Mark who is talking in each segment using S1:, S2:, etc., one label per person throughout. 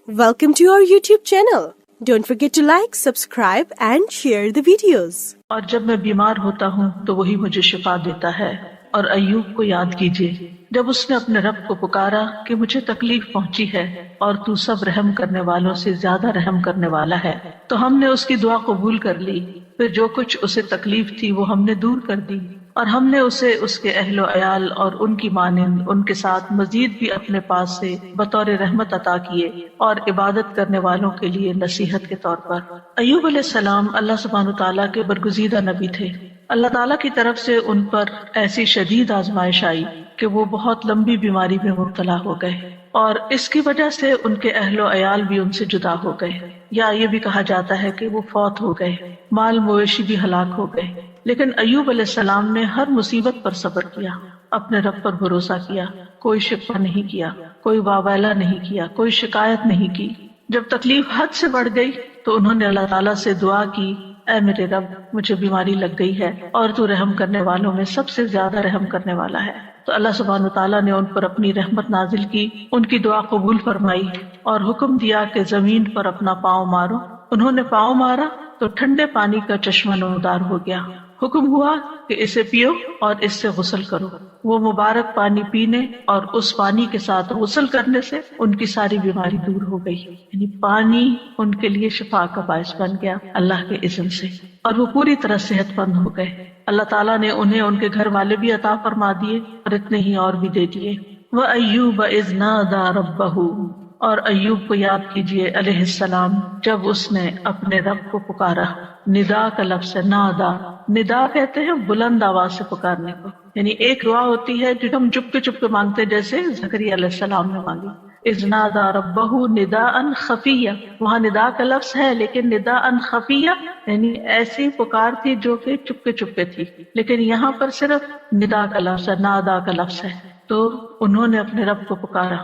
S1: Welcome to our YouTube channel. Don't forget to like, subscribe and share the videos.
S2: اور جب میں بیمار ہوتا ہوں تو وہی مجھے شفا دیتا ہے۔ اور ایوب کو یاد کیجیے جب اس نے اپنے رب کو پکارا کہ مجھے تکلیف پہنچی ہے اور تو سب رحم کرنے والوں سے زیادہ رحم کرنے والا ہے، تو ہم نے اس کی دعا قبول کر لی، پھر جو کچھ اسے تکلیف تھی وہ ہم نے دور کر دی، اور ہم نے اسے اس کے اہل و عیال اور ان کی مانند ان کے ساتھ مزید بھی اپنے پاس سے بطور رحمت عطا کیے اور عبادت کرنے والوں کے لیے نصیحت کے طور پر۔ ایوب علیہ السلام اللہ سبحانہ تعالیٰ کے برگزیدہ نبی تھے۔ اللہ تعالیٰ کی طرف سے ان پر ایسی شدید آزمائش آئی کہ وہ بہت لمبی بیماری میں مبتلا ہو گئے، اور اس کی وجہ سے ان کے اہل و عیال بھی ان سے جدا ہو گئے، یا یہ بھی کہا جاتا ہے کہ وہ فوت ہو گئے، مال مویشی بھی ہلاک ہو گئے۔ لیکن ایوب علیہ السلام نے ہر مصیبت پر صبر کیا، اپنے رب پر بھروسہ کیا، کوئی شکوہ نہیں کیا، کوئی واویلا نہیں کیا، کوئی شکایت نہیں کی۔ جب تکلیف حد سے بڑھ گئی تو انہوں نے اللہ تعالیٰ سے دعا کی، اے میرے رب، مجھے بیماری لگ گئی ہے اور تو رحم کرنے والوں میں سب سے زیادہ رحم کرنے والا ہے۔ تو اللہ سبحانہ تعالیٰ نے ان پر اپنی رحمت نازل کی، ان کی دعا قبول فرمائی اور حکم دیا کہ زمین پر اپنا پاؤں مارو۔ انہوں نے پاؤں مارا تو ٹھنڈے پانی کا چشمہ نمودار ہو گیا۔ حکم ہوا کہ اسے پیو اور اس سے غسل کرو۔ وہ مبارک پانی پینے اور اس پانی کے ساتھ غسل کرنے سے ان کی ساری بیماری دور ہو گئی، یعنی پانی ان کے لیے شفا کا باعث بن گیا اللہ کے اذن سے، اور وہ پوری طرح صحت مند ہو گئے۔ اللہ تعالیٰ نے انہیں ان کے گھر والے بھی عطا فرما دیے اور اتنے ہی اور بھی دے دیے۔ وَأَيُّوبَ إِذْ نَادَى رَبَّهُ، اور ایوب کو یاد کیجیے علیہ السلام جب اس نے اپنے رب کو پکارا۔ ندا کا لفظ ہے، نادا، ندا کہتے ہیں بلند آواز سے پکارنے کو، یعنی ایک دعا ہوتی ہے جو ہم چپ کے مانگتے ہیں، جیسے زکریا علیہ السلام نے مانگی، اذ نادا ربہ نداء خفیہ۔ وہاں ندا کا لفظ ہے لیکن نداء خفیہ یعنی ایسی پکار تھی جو کہ چپ کے تھی، لیکن یہاں پر صرف ندا کا لفظ ہے، نادا کا لفظ ہے۔ تو انہوں نے اپنے رب کو پکارا۔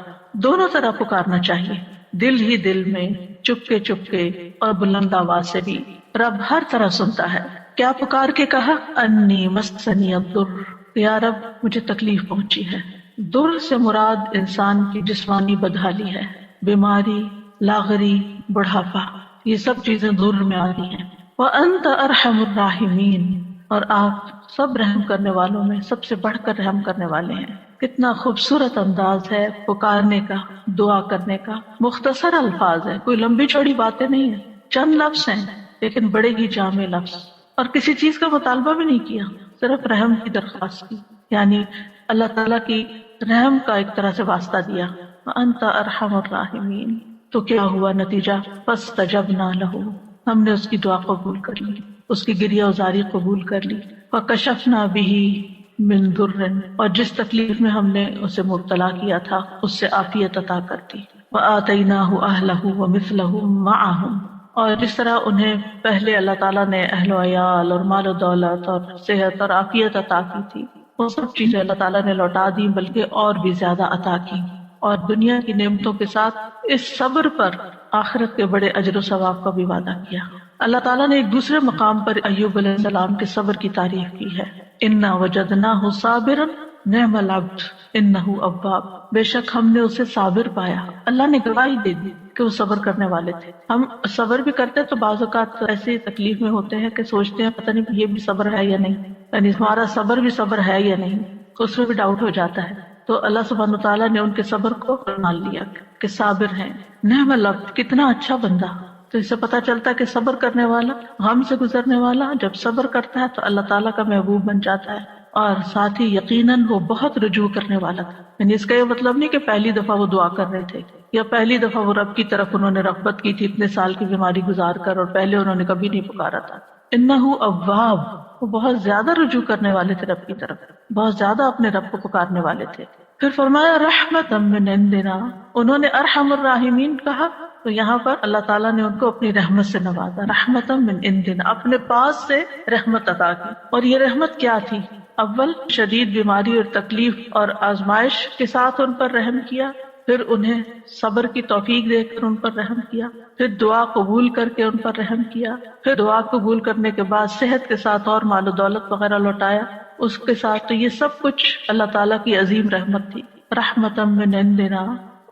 S2: دونوں طرح پکارنا چاہیے، دل ہی دل میں، چپ کے اور بلند آواز سے بھی۔ رب ہر طرح سنتا ہے۔ کیا پکار کے کہا؟ انی مسنی الضر، یا رب مجھے تکلیف پہنچی ہے۔ در سے مراد انسان کی جسمانی بدحالی ہے، بیماری، لاغری، بڑھاپا، یہ سب چیزیں در میں آتی ہیں۔ وانت ارحم الراحمین، اور آپ سب رحم کرنے والوں میں سب سے بڑھ کر رحم کرنے والے ہیں۔ کتنا خوبصورت انداز ہے پکارنے کا، دعا کرنے کا۔ مختصر الفاظ ہیں، کوئی لمبی چوڑی باتیں نہیں ہیں، چند لفظ ہیں لیکن بڑے ہی جامع لفظ، اور کسی چیز کا مطالبہ بھی نہیں کیا، صرف رحم کی درخواست کی، یعنی اللہ تعالیٰ کی رحم کا ایک طرح سے واسطہ دیا۔ وانت ارحم الراحمین، تو کیا ہوا نتیجہ؟ فاستجبنا لہ، ہم نے اس کی دعا قبول کر لی، اس کی گریہ ازاری قبول کر لی۔ فکشفنا بہ من ضر، اور جس تکلیف میں ہم نے اسے مبتلا کیا تھا اس سے عافیت عطا کر دی۔ وآتیناہ اہلہ ومثلہم معہم، اور جس طرح انہیں پہلے اللہ تعالیٰ نے اہل و عیال اور مال و دولت اور صحت اور عافیت عطا کی تھی، وہ سب چیزیں اللہ تعالیٰ نے لوٹا دی، بلکہ اور بھی زیادہ عطا کی، اور دنیا کی نعمتوں کے ساتھ اس صبر پر آخرت کے بڑے اجر و ثواب کا بھی وعدہ کیا۔ اللہ تعالیٰ نے ایک دوسرے مقام پر ایوب علیہ السلام کے صبر کی تعریف کی ہے، انا وجدناہ صابرا نعم العبد انہ اواب، بے شک ہم نے اسے صابر پایا۔ اللہ نے گواہی دے دی کہ وہ صبر کرنے والے تھے۔ ہم صبر بھی کرتے تو بعض اوقات ایسی تکلیف میں ہوتے ہیں کہ سوچتے ہیں پتہ نہیں یہ بھی صبر ہے یا نہیں، یعنی ہمارا صبر بھی صبر ہے یا نہیں، اس میں بھی ڈاؤٹ ہو جاتا ہے۔ تو اللہ سبحانہ تعالیٰ نے ان کے صبر کو مان لیا کہ صابر ہیں۔ نعم العبد، کتنا اچھا بندہ۔ تو اس سے پتہ چلتا ہے کہ صبر کرنے والا، غم سے گزرنے والا جب صبر کرتا ہے تو اللہ تعالیٰ کا محبوب بن جاتا ہے، اور ساتھ ہی یقیناً وہ بہت رجوع کرنے والا تھا۔ یعنی اس کا یہ مطلب نہیں کہ پہلی دفعہ وہ دعا کر رہے تھے یا پہلی دفعہ وہ رب کی طرف انہوں نے رغبت کی تھی اتنے سال کی بیماری گزار کر، اور پہلے انہوں نے کبھی نہیں پکارا تھا۔ انہ اواب، وہ بہت زیادہ رجوع کرنے والے تھے رب کی طرف، بہت زیادہ اپنے رب کو پکارنے والے تھے۔ پھر فرمایا رحمتا من عندنا، انہوں نے ارحم الراحمین کہا تو یہاں پر اللہ تعالیٰ نے ان کو اپنی رحمت سے نوازا، رحمتا من عندنا، اپنے پاس سے رحمت عطا کی۔ اور یہ رحمت کیا تھی؟ اول شدید بیماری اور تکلیف اور آزمائش کے ساتھ ان پر رحم کیا، پھر انہیں صبر کی توفیق دے کر ان پر رحم کیا، پھر دعا قبول کر کے ان پر رحم کیا، پھر دعا قبول کرنے کے بعد صحت کے ساتھ اور مال و دولت وغیرہ لوٹایا اس کے ساتھ۔ تو یہ سب کچھ اللہ تعالیٰ کی عظیم رحمت تھی، رحمتا من عندنا۔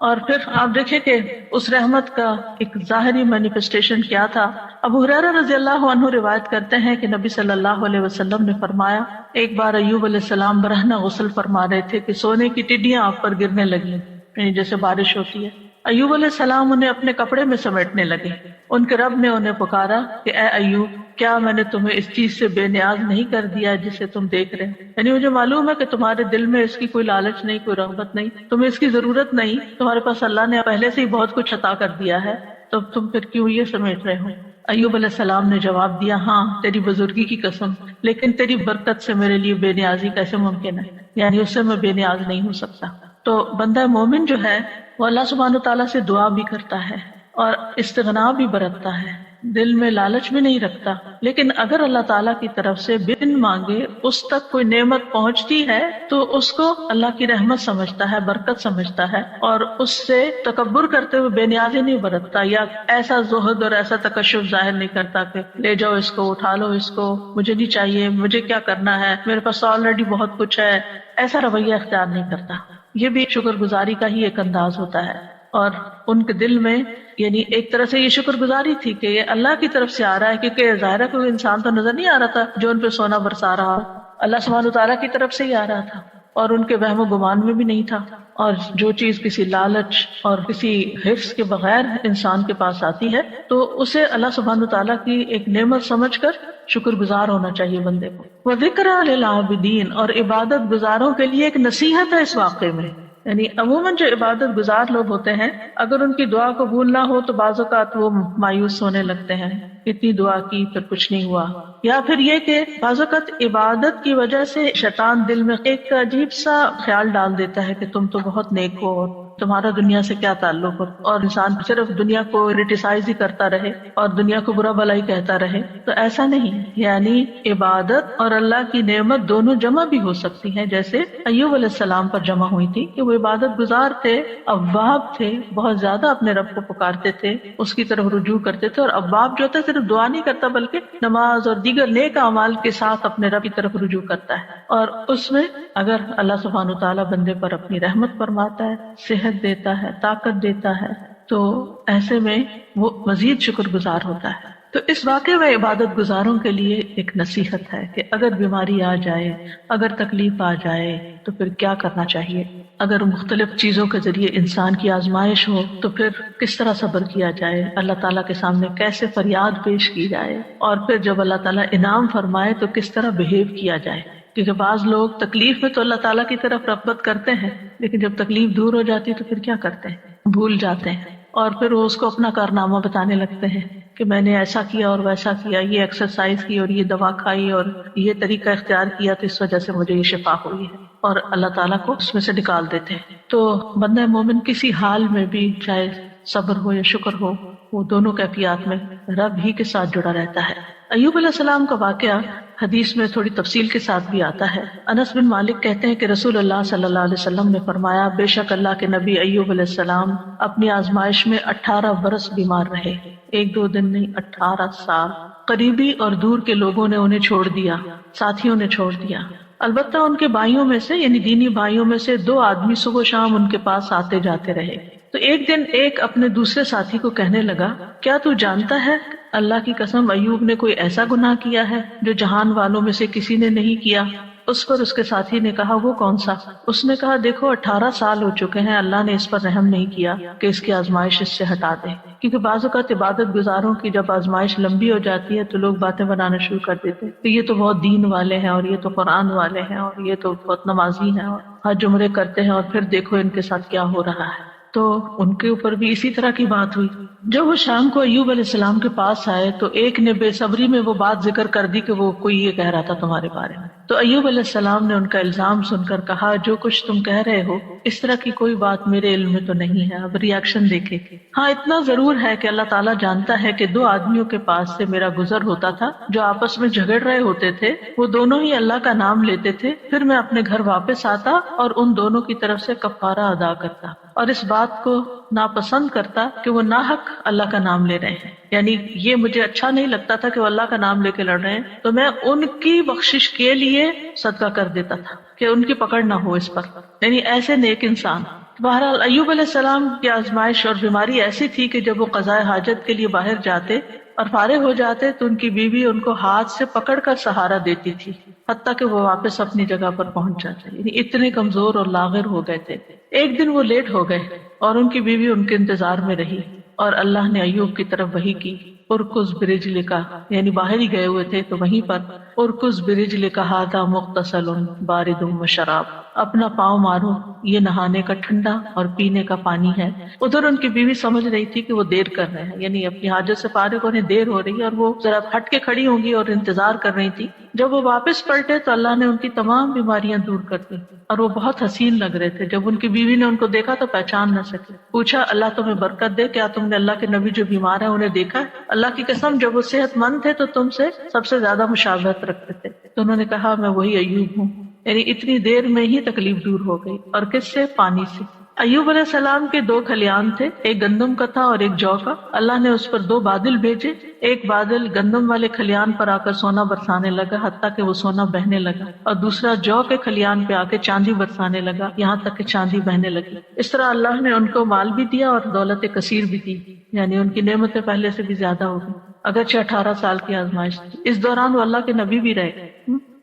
S2: اور پھر آپ دیکھیں کہ اس رحمت کا ایک ظاہری مینیفیسٹیشن کیا تھا. ابو ہریرہ رضی اللہ عنہ روایت کرتے ہیں کہ نبی صلی اللہ علیہ وسلم نے فرمایا ایک بار ایوب علیہ السلام برہنہ غسل فرما رہے تھے کہ سونے کی ٹڈیاں آپ پر گرنے لگیں، یعنی جیسے بارش ہوتی ہے. ایوب علیہ السلام انہیں اپنے کپڑے میں سمیٹنے لگے. ان کے رب نے انہیں پکارا کہ اے ایوب، کیا میں نے تمہیں اس چیز سے بے نیاز نہیں کر دیا جسے تم دیکھ رہے ہو؟ یعنی مجھے معلوم ہے کہ تمہارے دل میں اس کی کوئی لالچ نہیں، کوئی رغبت نہیں، تمہیں اس کی ضرورت نہیں، تمہارے پاس اللہ نے پہلے سے ہی بہت کچھ عطا کر دیا ہے، تو تم پھر کیوں یہ سمیٹ رہے ہو؟ ایوب علیہ السلام نے جواب دیا، ہاں تیری بزرگی کی قسم، لیکن تیری برکت سے میرے لیے بے نیازی کیسے ممکن ہے، یعنی اس سے میں بے نیاز نہیں ہو سکتا. تو بندہ مومن جو ہے وہ اللہ سبحانہ تعالیٰ سے دعا بھی کرتا ہے اور استغنا بھی برتتا ہے، دل میں لالچ بھی نہیں رکھتا، لیکن اگر اللہ تعالیٰ کی طرف سے بن مانگے اس تک کوئی نعمت پہنچتی ہے تو اس کو اللہ کی رحمت سمجھتا ہے، برکت سمجھتا ہے، اور اس سے تکبر کرتے ہوئے بے نیازی نہیں برتتا یا ایسا زہد اور ایسا تکشف ظاہر نہیں کرتا کہ لے جاؤ اس کو، اٹھا لو اس کو، مجھے نہیں چاہیے، مجھے کیا کرنا ہے، میرے پاس آلریڈی بہت کچھ ہے، ایسا رویہ اختیار نہیں کرتا. یہ بھی شکر گزاری کا ہی ایک انداز ہوتا ہے. اور ان کے دل میں یعنی ایک طرح سے یہ شکر گزاری تھی کہ یہ اللہ کی طرف سے آ رہا ہے، کیونکہ ظاہر ہے کوئی انسان تو نظر نہیں آ رہا تھا جو ان پہ سونا برسا رہا، اللہ سبحانہ تعالیٰ کی طرف سے ہی آ رہا تھا، اور ان کے وہم و گمان میں بھی نہیں تھا. اور جو چیز کسی لالچ اور کسی حرص کے بغیر انسان کے پاس آتی ہے تو اسے اللہ سبحانہ تعالیٰ کی ایک نعمت سمجھ کر شکر گزار ہونا چاہیے بندے کو. وَذِكْرَىٰ لِلْعَابِدِينَ، اور عبادت گزاروں کے لیے ایک نصیحت ہے اس واقعے میں. یعنی عموماً جو عبادت گزار لوگ ہوتے ہیں اگر ان کی دعا قبول نہ ہو تو بعض اوقات وہ مایوس ہونے لگتے ہیں، اتنی دعا کی پھر کچھ نہیں ہوا، یا پھر یہ کہ بعض اوقات عبادت کی وجہ سے شیطان دل میں ایک عجیب سا خیال ڈال دیتا ہے کہ تم تو بہت نیک ہو اور تمہارا دنیا سے کیا تعلق ہو، اور انسان صرف دنیا کو کریٹیسائز ہی کرتا رہے اور دنیا کو برا بھلا ہی کہتا رہے. تو ایسا نہیں، یعنی عبادت اور اللہ کی نعمت دونوں جمع بھی ہو سکتی ہیں، جیسے ایوب علیہ السلام پر جمع ہوئی تھی کہ وہ عبادت گزار تھے، اواب تھے، بہت زیادہ اپنے رب کو پکارتے تھے، اس کی طرف رجوع کرتے تھے. اور اواب جو ہوتا ہے صرف دعا نہیں کرتا بلکہ نماز اور دیگر نیک اعمال کے ساتھ اپنے رب کی طرف رجوع کرتا ہے. اور اس میں اگر اللہ سبحانہ تعالیٰ بندے پر اپنی رحمت فرماتا ہے، صحت دیتا ہے، طاقت دیتا ہے، تو ایسے میں وہ مزید شکر گزار ہوتا ہے. تو اس واقعے میں عبادت گزاروں کے لیے ایک نصیحت ہے کہ اگر بیماری آ جائے، اگر تکلیف آ جائے تو پھر کیا کرنا چاہیے. اگر مختلف چیزوں کے ذریعے انسان کی آزمائش ہو تو پھر کس طرح صبر کیا جائے، اللہ تعالیٰ کے سامنے کیسے فریاد پیش کی جائے، اور پھر جب اللہ تعالیٰ انعام فرمائے تو کس طرح بہیو کیا جائے. کیونکہ بعض لوگ تکلیف میں تو اللہ تعالیٰ کی طرف رغبت کرتے ہیں، لیکن جب تکلیف دور ہو جاتی ہے تو پھر کیا کرتے ہیں، بھول جاتے ہیں، اور پھر وہ اس کو اپنا کارنامہ بتانے لگتے ہیں کہ میں نے ایسا کیا اور ویسا کیا، یہ ایکسرسائز کی اور یہ دوا کھائی اور یہ طریقہ اختیار کیا تو اس وجہ سے مجھے یہ شفا ہوئی ہے، اور اللہ تعالیٰ کو اس میں سے نکال دیتے ہیں. تو بندہ مومن کسی حال میں بھی چاہے صبر ہو یا شکر ہو، وہ دونوں کیفیات میں رب ہی کے ساتھ جڑا رہتا ہے. ایوب علیہ السلام کا واقعہ حدیث میں تھوڑی تفصیل کے ساتھ بھی آتا ہے. انس بن مالک کہتے ہیں کہ رسول اللہ صلی اللہ علیہ وسلم نے فرمایا، بے شک اللہ کے نبی ایوب علیہ السلام اپنی آزمائش میں 18 برس بیمار رہے، 1-2 دن نہیں، 18 سال. قریبی اور دور کے لوگوں نے انہیں چھوڑ دیا، ساتھیوں نے چھوڑ دیا. البتہ ان کے بھائیوں میں سے یعنی دینی بھائیوں میں سے 2 آدمی صبح و شام ان کے پاس آتے جاتے رہے. تو ایک دن ایک اپنے دوسرے ساتھی کو کہنے لگا، کیا تو جانتا ہے اللہ کی قسم ایوب نے کوئی ایسا گناہ کیا ہے جو جہان والوں میں سے کسی نے نہیں کیا؟ اس پر اس کے ساتھی نے کہا، وہ کون سا؟ اس نے کہا، دیکھو 18 سال ہو چکے ہیں، اللہ نے اس پر رحم نہیں کیا کہ اس کی آزمائش اس سے ہٹا دے. کیونکہ بعض اوقات عبادت گزاروں کی جب آزمائش لمبی ہو جاتی ہے تو لوگ باتیں بنانا شروع کر دیتے کہ یہ تو بہت دین والے ہیں، اور یہ تو قرآن والے ہیں، اور یہ تو بہت نمازی ہیں، اور حج عمرے کرتے ہیں، اور پھر دیکھو ان کے ساتھ کیا ہو رہا ہے. تو ان کے اوپر بھی اسی طرح کی بات ہوئی. جب وہ شام کو ایوب علیہ السلام کے پاس آئے تو ایک نے بے صبری میں وہ بات ذکر کر دی کہ وہ کوئی یہ کہہ رہا تھا تمہارے بارے میں. تو ایوب علیہ السلام نے ان کا الزام سن کر کہا، جو کچھ تم کہہ رہے ہو اس طرح کی کوئی بات میرے علم میں تو نہیں ہے. اب ری ایکشن دیکھے. ہاں اتنا ضرور ہے کہ اللہ تعالیٰ جانتا ہے کہ 2 آدمیوں کے پاس سے میرا گزر ہوتا تھا جو آپس میں جھگڑ رہے ہوتے تھے، وہ دونوں ہی اللہ کا نام لیتے تھے، پھر میں اپنے گھر واپس آتا اور ان دونوں کی طرف سے کفارہ ادا کرتا، اور اس بات کو ناپسند کرتا کہ وہ ناحق اللہ کا نام لے رہے ہیں. یعنی یہ مجھے اچھا نہیں لگتا تھا کہ وہ اللہ کا نام لے کے لڑ رہے ہیں، تو میں ان کی بخشش کے لیے صدقہ کر دیتا تھا کہ ان کی پکڑ نہ ہو اس پر. یعنی ایسے نیک انسان بہرحال ایوب علیہ السلام کی آزمائش اور بیماری ایسی تھی کہ جب وہ قضاء حاجت کے لیے باہر جاتے اور فارغ ہو جاتے تو ان کی بیوی ان کو ہاتھ سے پکڑ کر سہارا دیتی تھی، حتیٰ کہ وہ واپس اپنی جگہ پر پہنچ جاتے، یعنی اتنے کمزور اور لاغر ہو گئے تھے۔ ایک دن وہ لیٹ ہو گئے اور ان کی بیوی ان کے انتظار میں رہی، اور اللہ نے ایوب کی طرف وحی کی، ارکز برجلک، یعنی باہر ہی گئے ہوئے تھے تو وہیں پر ارکز برجلک ھذا مغتسل بارد وشراب، اپنا پاؤں مارو، یہ نہانے کا ٹھنڈا اور پینے کا پانی ہے۔ ادھر ان کی بیوی سمجھ رہی تھی کہ وہ دیر کر رہے ہیں، یعنی اپنی حاجت سے فارغ ہونے دیر ہو رہی ہے، اور وہ ذرا ہٹ کے کھڑی ہوں گی اور انتظار کر رہی تھی۔ جب وہ واپس پلٹے تو اللہ نے ان کی تمام بیماریاں دور کر دی، اور وہ بہت حسین لگ رہے تھے۔ جب ان کی بیوی نے ان کو دیکھا تو پہچان نہ سکی، پوچھا اللہ تمہیں برکت دے، کیا تم نے اللہ کے نبی جو بیمار ہیں انہیں دیکھا ہے؟ اللہ کی قسم جب وہ صحت مند تھے تو تم سے سب سے زیادہ مشابہت رکھتے تھے۔ تو انہوں نے کہا میں وہی ایوب ہوں، یعنی اتنی دیر میں ہی تکلیف دور ہو گئی۔ اور کس سے؟ پانی سے۔ ایوب علیہ السلام کے 2 کھلیان تھے، ایک گندم کا تھا اور ایک جو کا۔ اللہ نے اس پر 2 بادل بھیجے، ایک بادل گندم والے کھلیان پر آ کر سونا برسانے لگا حتیٰ کہ وہ سونا بہنے لگا، اور دوسرا جو کے کھلیان پہ آ کے چاندی برسانے لگا یہاں تک کہ چاندی بہنے لگی۔ اس طرح اللہ نے ان کو مال بھی دیا اور دولت کثیر بھی دی، یعنی ان کی نعمتیں پہلے سے بھی زیادہ ہو گئی، اگرچہ 18 سال کی آزمائش تھی۔ اس دوران وہ اللہ کے نبی بھی رہے،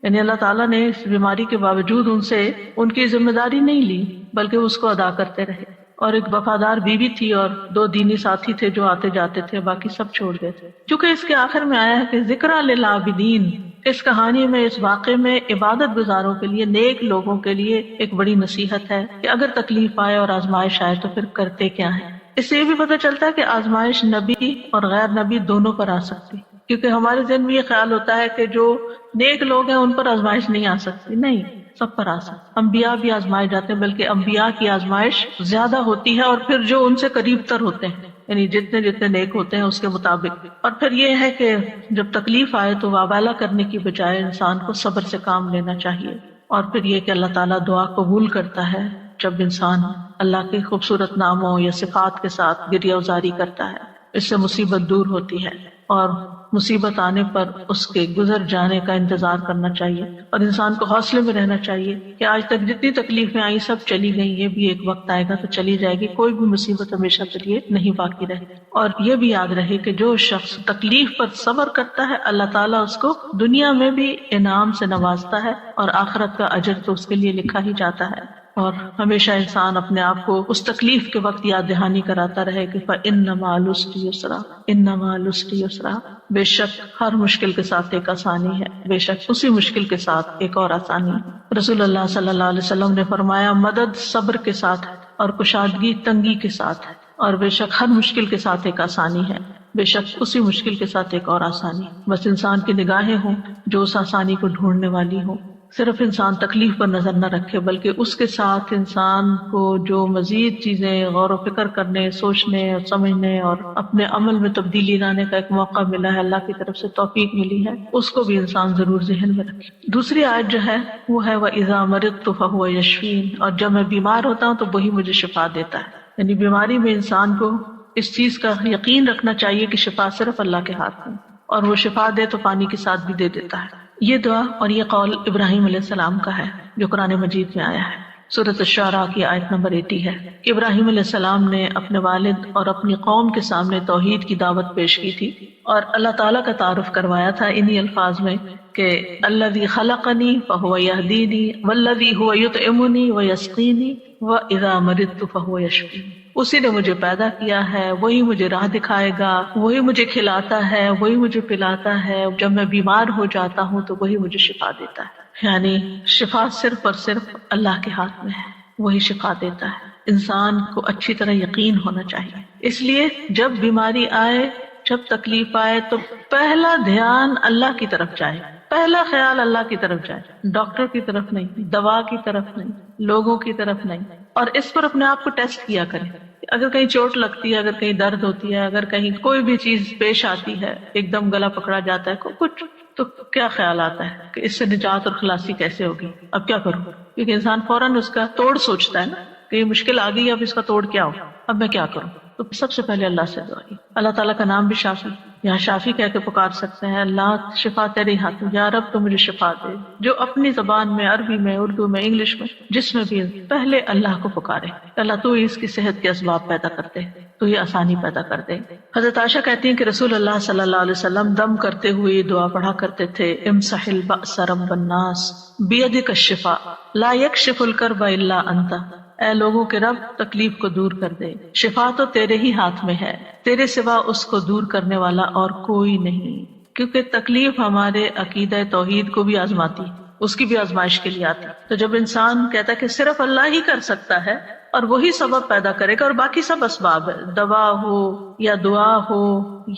S2: یعنی اللہ تعالیٰ نے اس بیماری کے باوجود ان سے ان کی ذمہ داری نہیں لی بلکہ اس کو ادا کرتے رہے۔ اور ایک وفادار بیوی تھی اور 2 دینی ساتھی تھے جو آتے جاتے تھے، باقی سب چھوڑ گئے تھے۔ چونکہ اس کے آخر میں آیا ہے کہ ذکر للعابدین، اس کہانی میں، اس واقعے میں عبادت گزاروں کے لیے، نیک لوگوں کے لیے ایک بڑی نصیحت ہے کہ اگر تکلیف آئے اور آزمائش آئے تو پھر کرتے کیا ہے۔ اس سے یہ بھی پتہ چلتا ہے کہ آزمائش نبی اور غیر نبی دونوں پر آ سکتی، کیونکہ ہمارے ذہن میں یہ خیال ہوتا ہے کہ جو نیک لوگ ہیں ان پر آزمائش نہیں آ سکتی، نہیں، سب پر آ سکتی۔ انبیاء بھی آزمائے جاتے ہیں، بلکہ انبیاء کی آزمائش زیادہ ہوتی ہے، اور پھر جو ان سے قریب تر ہوتے ہیں، یعنی جتنے جتنے نیک ہوتے ہیں اس کے مطابق۔ اور پھر یہ ہے کہ جب تکلیف آئے تو وابالہ کرنے کی بجائے انسان کو صبر سے کام لینا چاہیے، اور پھر یہ کہ اللہ تعالیٰ دعا قبول کرتا ہے جب انسان اللہ کے خوبصورت ناموں یا صفات کے ساتھ گریہ وزاری کرتا ہے، اس سے مصیبت دور ہوتی ہے، اور مصیبت آنے پر اس کے گزر جانے کا انتظار کرنا چاہیے، اور انسان کو حوصلے میں رہنا چاہیے کہ آج تک جتنی تکلیفیں آئی سب چلی گئی، یہ بھی ایک وقت آئے گا تو چلی جائے گی، کوئی بھی مصیبت ہمیشہ کے لیے نہیں باقی رہے۔ اور یہ بھی یاد رہے کہ جو شخص تکلیف پر صبر کرتا ہے اللہ تعالیٰ اس کو دنیا میں بھی انعام سے نوازتا ہے، اور آخرت کا اجر تو اس کے لیے لکھا ہی جاتا ہے۔ اور ہمیشہ انسان اپنے آپ کو اس تکلیف کے وقت یاد دہانی کراتا رہے کہ فَإِنَّ مَعَ الْعُسْرِ يُسْرًا، إِنَّ مَعَ الْعُسْرِ يُسْرًا، بے شک ہر مشکل کے ساتھ ایک آسانی ہے، بے شک اسی مشکل کے ساتھ ایک اور آسانی ہے۔ رسول اللہ صلی اللہ علیہ وسلم نے فرمایا مدد صبر کے ساتھ ہے اور کشادگی تنگی کے ساتھ ہے، اور بے شک ہر مشکل کے ساتھ ایک آسانی ہے، بے شک اسی مشکل کے ساتھ ایک اور آسانی۔ بس انسان کی نگاہیں ہوں جو اس آسانی کو ڈھونڈنے والی ہوں، صرف انسان تکلیف پر نظر نہ رکھے بلکہ اس کے ساتھ انسان کو جو مزید چیزیں غور و فکر کرنے، سوچنے اور سمجھنے اور اپنے عمل میں تبدیلی لانے کا ایک موقع ملا ہے، اللہ کی طرف سے توفیق ملی ہے، اس کو بھی انسان ضرور ذہن میں رکھے۔ دوسری آیت جو ہے وہ ہے وَإِذَا مَرِضْتُ فَهُوَ يَشْفِينِ، اور جب میں بیمار ہوتا ہوں تو وہی مجھے شفا دیتا ہے۔ یعنی بیماری میں انسان کو اس چیز کا یقین رکھنا چاہیے کہ شفا صرف اللہ کے ہاتھ میں، اور وہ شفا دے تو پانی کے ساتھ بھی دے دیتا ہے۔ یہ دعا اور یہ قول ابراہیم علیہ السلام کا ہے جو قرآن مجید میں آیا ہے۔ سورۃ الشعراء کی آیت نمبر 80 ہے کہ ابراہیم علیہ السلام نے اپنے والد اور اپنی قوم کے سامنے توحید کی دعوت پیش کی تھی، اور اللہ تعالیٰ کا تعارف کروایا تھا انہی الفاظ میں کہ الذی خلقنی فہو یہدینی والذی هو یطعمنی ویسقینی واذا مرضت فہو یشفین، اسی نے مجھے پیدا کیا ہے، وہی مجھے راہ دکھائے گا، وہی مجھے کھلاتا ہے، وہی مجھے پلاتا ہے، جب میں بیمار ہو جاتا ہوں تو وہی مجھے شفا دیتا ہے۔ یعنی شفا صرف اور صرف اللہ کے ہاتھ میں ہے، وہی شفا دیتا ہے۔ انسان کو اچھی طرح یقین ہونا چاہیے، اس لیے جب بیماری آئے، جب تکلیف آئے تو پہلا دھیان اللہ کی طرف جائے، پہلا خیال اللہ کی طرف جائے، ڈاکٹر کی طرف نہیں، دوا کی طرف نہیں، لوگوں کی طرف نہیں۔ اور اس پر اپنے آپ کو ٹیسٹ کیا کریں، اگر کہیں چوٹ لگتی ہے، اگر کہیں درد ہوتی ہے، اگر کہیں کوئی بھی چیز پیش آتی ہے، ایک دم گلا پکڑا جاتا ہے کچھ، تو کیا خیال آتا ہے کہ اس سے نجات اور خلاصی کیسے ہوگی، اب کیا کروں؟ کیونکہ انسان فوراً اس کا توڑ سوچتا ہے نا کہ یہ مشکل آ گئی، اب اس کا توڑ کیا ہو، اب میں کیا کروں؟ تو سب سے پہلے اللہ سے دعا کی. اللہ تعالیٰ کا نام بھی شافی، یہاں شافی کہہ کے پکار سکتے ہیں. اللہ شفا تیرے ہاتھ میں، یا رب تو مجھے شفا دے. جو اپنی زبان میں، عربی میں، اردو میں، انگلش میں، جس میں بھی پہلے اللہ کو پکارے. اللہ تو اس کی صحت کے اسباب پیدا کرتے، تو یہ آسانی پیدا کر دے. حضرت عائشہ کہتی ہیں کہ رسول اللہ صلی اللہ علیہ وسلم دم کرتے ہوئے یہ دعا پڑھا کرتے تھے: امسح البأس رب الناس بیدک الشفاء لا یکشف الکرب الا انت. اے لوگوں کے رب، تکلیف کو دور کر دے، شفا تو تیرے ہی ہاتھ میں ہے، تیرے سوا اس کو دور کرنے والا اور کوئی نہیں. کیونکہ تکلیف ہمارے عقیدہ توحید کو بھی آزماتی، اس کی بھی آزمائش کے لیے آتی. تو جب انسان کہتا ہے کہ صرف اللہ ہی کر سکتا ہے اور وہی سبب پیدا کرے گا اور باقی سب اسباب ہے، دوا ہو یا دعا ہو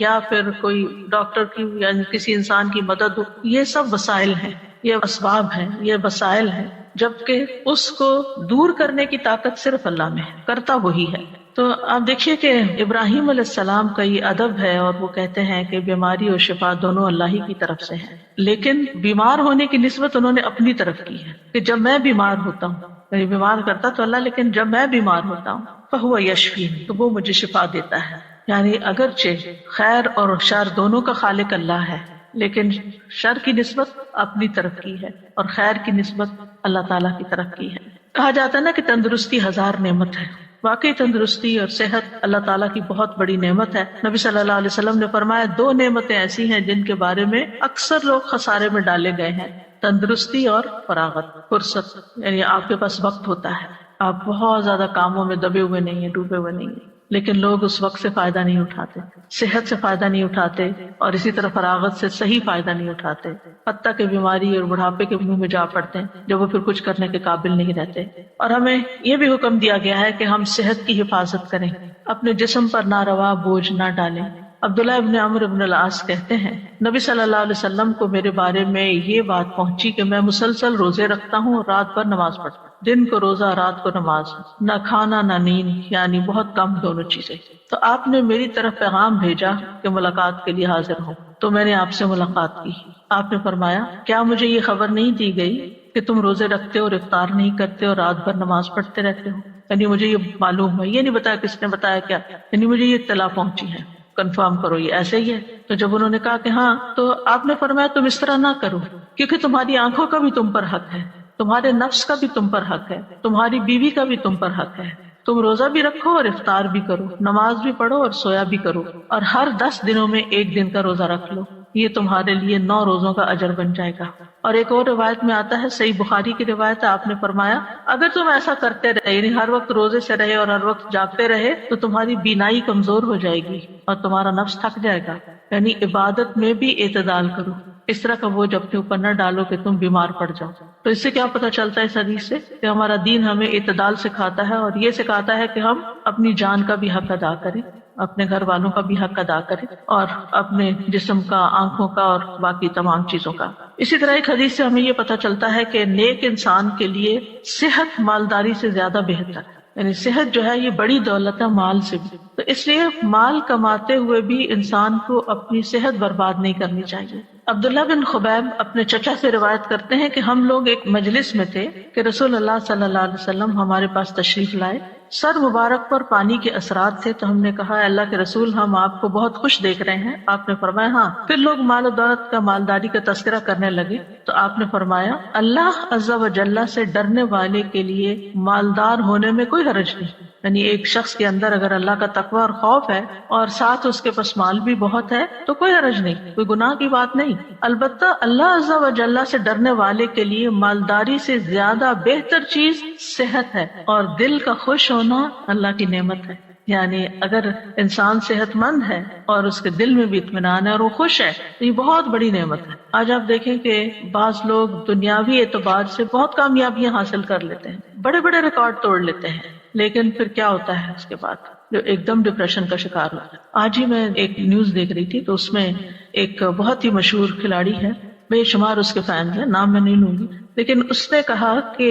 S2: یا پھر کوئی ڈاکٹر کی یا کسی انسان کی مدد ہو، یہ سب وسائل ہیں، یہ اسباب ہیں، یہ وسائل ہیں، جبکہ اس کو دور کرنے کی طاقت صرف اللہ میں ہے، کرتا وہی ہے. تو آپ دیکھیے کہ ابراہیم علیہ السلام کا یہ ادب ہے، اور وہ کہتے ہیں کہ بیماری اور شفا دونوں اللہ ہی کی طرف سے ہیں، لیکن بیمار ہونے کی نسبت انہوں نے اپنی طرف کی ہے کہ جب میں بیمار ہوتا ہوں، میری بیمار کرتا تو اللہ، لیکن جب میں بیمار ہوتا ہوں فہو یشفین، تو وہ مجھے شفا دیتا ہے. یعنی اگرچہ خیر اور شر دونوں کا خالق اللہ ہے، لیکن شر کی نسبت اپنی طرف کی ہے اور خیر کی نسبت اللہ تعالیٰ کی طرف کی ہے. کہا جاتا ہے نا کہ تندرستی 1000 نعمت ہے. واقعی تندرستی اور صحت اللہ تعالیٰ کی بہت بڑی نعمت ہے. نبی صلی اللہ علیہ وسلم نے فرمایا 2 نعمتیں ایسی ہیں جن کے بارے میں اکثر لوگ خسارے میں ڈالے گئے ہیں: تندرستی اور فراغت، فرصت. یعنی آپ کے پاس وقت ہوتا ہے، آپ بہت زیادہ کاموں میں دبے ہوئے نہیں ہیں، ڈوبے ہوئے نہیں ہیں، لیکن لوگ اس وقت سے فائدہ نہیں اٹھاتے، صحت سے فائدہ نہیں اٹھاتے، اور اسی طرح فراغت سے صحیح فائدہ نہیں اٹھاتے، حتیٰ کہ بیماری اور بڑھاپے کے منہ میں جا پڑتے ہیں جب وہ پھر کچھ کرنے کے قابل نہیں رہتے. اور ہمیں یہ بھی حکم دیا گیا ہے کہ ہم صحت کی حفاظت کریں، اپنے جسم پر ناروا بوجھ نہ ڈالیں. عبداللہ ابن عمرو ابن العاص کہتے ہیں نبی صلی اللہ علیہ وسلم کو میرے بارے میں یہ بات پہنچی کہ میں مسلسل روزے رکھتا ہوں اور رات بھر نماز پڑھتا ہوں، دن کو روزہ رات کو نماز، نہ کھانا نہ نیند، یعنی بہت کم دونوں چیزیں. تو آپ نے میری طرف پیغام بھیجا کہ ملاقات کے لیے حاضر ہوں، تو میں نے آپ سے ملاقات کی. آپ نے فرمایا کیا مجھے یہ خبر نہیں دی گئی کہ تم روزے رکھتے ہو اور افطار نہیں کرتے اور رات بھر نماز پڑھتے رہتے ہو؟ یعنی مجھے یہ معلوم ہے، یہ نہیں بتایا کس نے بتایا کیا، یعنی مجھے یہ اطلاع پہنچی ہے، کنفرم کرو یہ ایسے ہی ہے. تو جب انہوں نے کہا کہ ہاں، تو آپ نے فرمایا تم اس طرح نہ کرو، کیونکہ تمہاری آنکھوں کا بھی تم پر حق ہے، تمہارے نفس کا بھی تم پر حق ہے، تمہاری بیوی کا بھی تم پر حق ہے. تم روزہ بھی رکھو اور افطار بھی کرو، نماز بھی پڑھو اور سویا بھی کرو، اور ہر 10 دنوں میں 1 دن کا روزہ رکھ لو، یہ تمہارے لیے 9 روزوں کا اجر بن جائے گا. اور ایک اور روایت میں آتا ہے، صحیح بخاری کی روایت ہے، آپ نے فرمایا اگر تم ایسا کرتے رہے، یعنی ہر وقت روزے سے رہے اور ہر وقت جاگتے رہے، تو تمہاری بینائی کمزور ہو جائے گی اور تمہارا نفس تھک جائے گا. یعنی عبادت میں بھی اعتدال کرو، اس طرح کا بوجھ اپنے اوپر نہ ڈالو کہ تم بیمار پڑ جاؤ. تو اس سے کیا پتہ چلتا ہے اس حدیث سے کہ ہمارا دین ہمیں اعتدال سکھاتا ہے، اور یہ سکھاتا ہے کہ ہم اپنی جان کا بھی حق ادا کریں، اپنے گھر والوں کا بھی حق ادا کریں، اور اپنے جسم کا، آنکھوں کا اور باقی تمام چیزوں کا. اسی طرح ایک حدیث سے ہمیں یہ پتہ چلتا ہے کہ نیک انسان کے لیے صحت مالداری سے زیادہ بہتر ہے. یعنی صحت جو ہے یہ بڑی دولت ہے مال سے بھی. تو اس لیے مال کماتے ہوئے بھی انسان کو اپنی صحت برباد نہیں کرنی چاہیے. عبداللہ بن خبیب اپنے چچا سے روایت کرتے ہیں کہ ہم لوگ ایک مجلس میں تھے کہ رسول اللہ صلی اللہ علیہ وسلم ہمارے پاس تشریف لائے. سر مبارک پر پانی کے اثرات تھے، تو ہم نے کہا اے اللہ کے رسول، ہم آپ کو بہت خوش دیکھ رہے ہیں. آپ نے فرمایا ہاں. پھر لوگ مال و دولت کا، مالداری کا تذکرہ کرنے لگے، تو آپ نے فرمایا اللہ عز و جل سے ڈرنے والے کے لیے مالدار ہونے میں کوئی حرج نہیں. یعنی ایک شخص کے اندر اگر اللہ کا تقوی اور خوف ہے اور ساتھ اس کے پاس مال بھی بہت ہے تو کوئی حرج نہیں، کوئی گناہ کی بات نہیں. البتہ اللہ عز و جل سے ڈرنے والے کے لیے مالداری سے زیادہ بہتر چیز صحت ہے، اور دل کا خوش ہونا اللہ کی نعمت ہے. یعنی اگر انسان صحت مند ہے اور اس کے دل میں بھی اطمینان ہے اور وہ خوش ہے تو یہ بہت بڑی نعمت ہے. آج آپ دیکھیں کہ بعض لوگ دنیاوی اعتبار سے بہت کامیابیاں حاصل کر لیتے ہیں، بڑے بڑے ریکارڈ توڑ لیتے ہیں، لیکن پھر کیا ہوتا ہے اس کے بعد؟ جو ایک دم ڈپریشن کا شکار ہوتا ہے. آج ہی میں ایک نیوز دیکھ رہی تھی، تو اس میں ایک بہت ہی مشہور کھلاڑی ہے، بے شمار اس کے فینز ہیں، نام میں نہیں لوں گی، لیکن اس نے کہا کہ